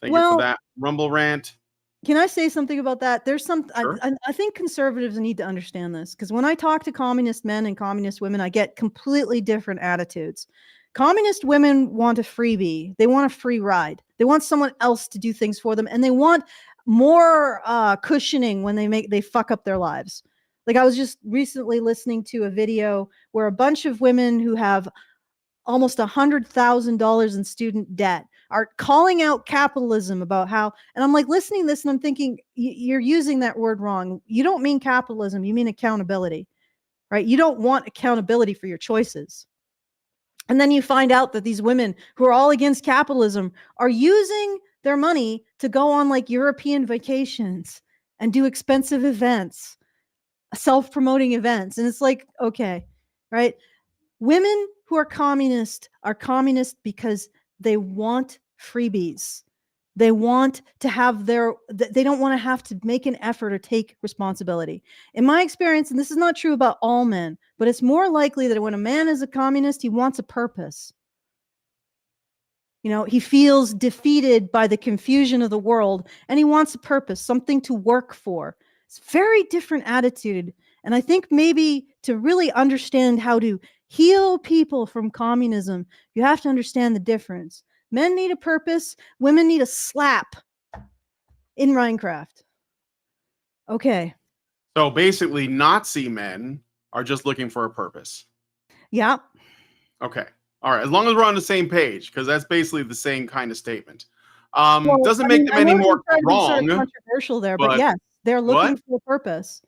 Thank you for that rumble rant. Can I say something about that? There's some, Sure. I think conservatives need to understand this, because when I talk to communist men and communist women, I get completely different attitudes. Communist women want a freebie. They want a free ride. They want someone else to do things for them. And they want more cushioning when they fuck up their lives. Like, I was just recently listening to a video where a bunch of women who have almost $100,000 in student debt are calling out capitalism about how, and I'm like listening to this and I'm thinking, you're using that word wrong. You don't mean capitalism. You mean accountability, right? You don't want accountability for your choices. And then you find out that these women who are all against capitalism are using their money to go on like European vacations and do expensive events, self-promoting events. And it's like, okay, right? Women who are communist because they want freebies. They want to have they don't want to have to make an effort or take responsibility. In my experience, and this is not true about all men, but it's more likely that when a man is a communist, he wants a purpose. He feels defeated by the confusion of the world and he wants a purpose, something to work for. It's a very different attitude. And I think maybe to really understand how to heal people from communism, you have to understand the difference. Men need a purpose. Women need a slap in Minecraft. Okay. So basically, Nazi men are just looking for a purpose. Yeah. Okay. All right. As long as we're on the same page, because that's basically the same kind of statement. Doesn't make them any more wrong. Sort of controversial there, but yes, they're looking for a purpose.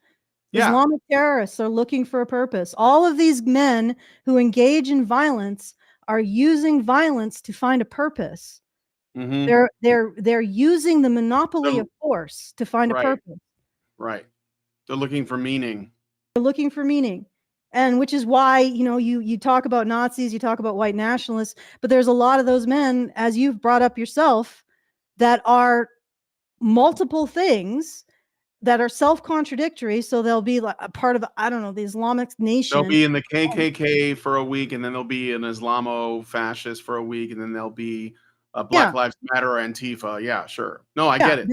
Islamic terrorists are looking for a purpose. All of these men who engage in violence are using violence to find a purpose. Mm-hmm. They're using the monopoly of force to find a purpose. Right. They're looking for meaning. They're looking for meaning. And which is why, you know, you talk about Nazis, you talk about white nationalists, but there's a lot of those men, as you've brought up yourself, that are multiple things that are self-contradictory. So they'll be like a part of, I don't know, the Islamic nation. They'll be in the KKK for a week, and then they'll be an Islamo-fascist for a week, and then they'll be a Black Lives Matter or Antifa. Yeah, sure. No, I get it.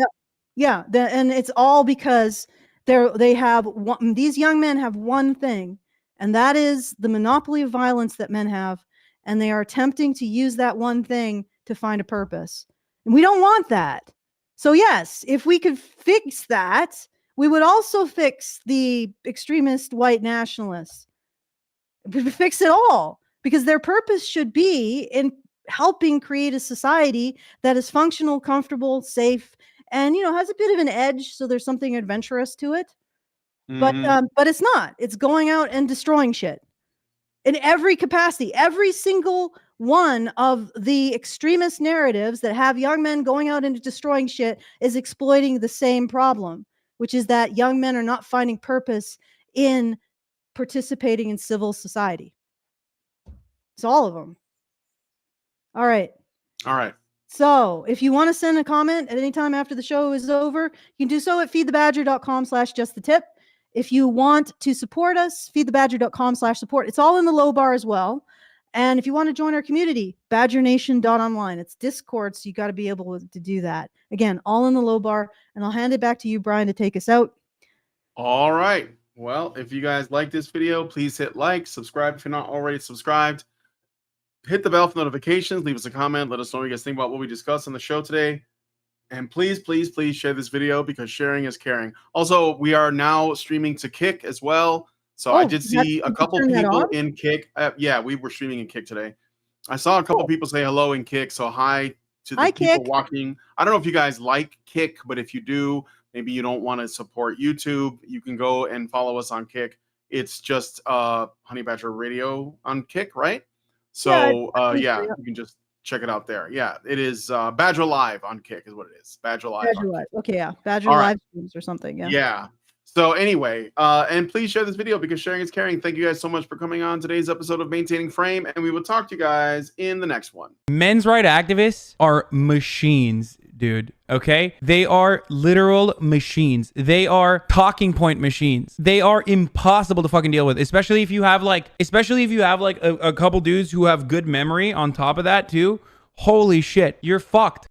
Yeah, and it's all because they have one, these young men have one thing, and that is the monopoly of violence that men have, and they are attempting to use that one thing to find a purpose. And we don't want that. So yes, if we could fix that, we would also fix the extremist white nationalists. We would fix it all, because their purpose should be in helping create a society that is functional, comfortable, safe, and, you know, has a bit of an edge. So there's something adventurous to it. But it's not. It's going out and destroying shit in every capacity. Every single one of the extremist narratives that have young men going out and destroying shit is exploiting the same problem, which is that young men are not finding purpose in participating in civil society. It's all of them. All right. So if you want to send a comment at any time after the show is over, you can do so at feedthebadger.com/justthetip. If you want to support us, feedthebadger.com/support. It's all in the low bar as well. And if you want to join our community, badgernation.online. It's Discourse. So you got to be able to do that. Again, all in the low bar. And I'll hand it back to you, Brian, to take us out. All right. Well, if you guys like this video, please hit like, subscribe if you're not already subscribed. Hit the bell for notifications. Leave us a comment. Let us know what you guys think about what we discussed on the show today. And please, please, please share this video, because sharing is caring. Also, we are now streaming to Kick as well. So I did see a couple people in Kick. Yeah, we were streaming in Kick today. I saw a couple people say hello in Kick. So hi to the people watching. I don't know if you guys like Kick, but if you do, maybe you don't want to support YouTube, you can go and follow us on Kick. It's just Honey Badger Radio on Kick, right? So yeah, you can just check it out there. Yeah, it is Badger Live on Kick is what it is. Badger Live. Badger Live. Okay, yeah. Badger Live streams or something. Yeah. Yeah. So anyway, and please share this video, because sharing is caring. Thank you guys so much for coming on today's episode of Maintaining Frame, and we will talk to you guys in the next one. Men's rights activists are machines, dude. Okay? They are literal machines. They are talking point machines. They are impossible to fucking deal with, especially if you have like a couple dudes who have good memory on top of that too. Holy shit, you're fucked.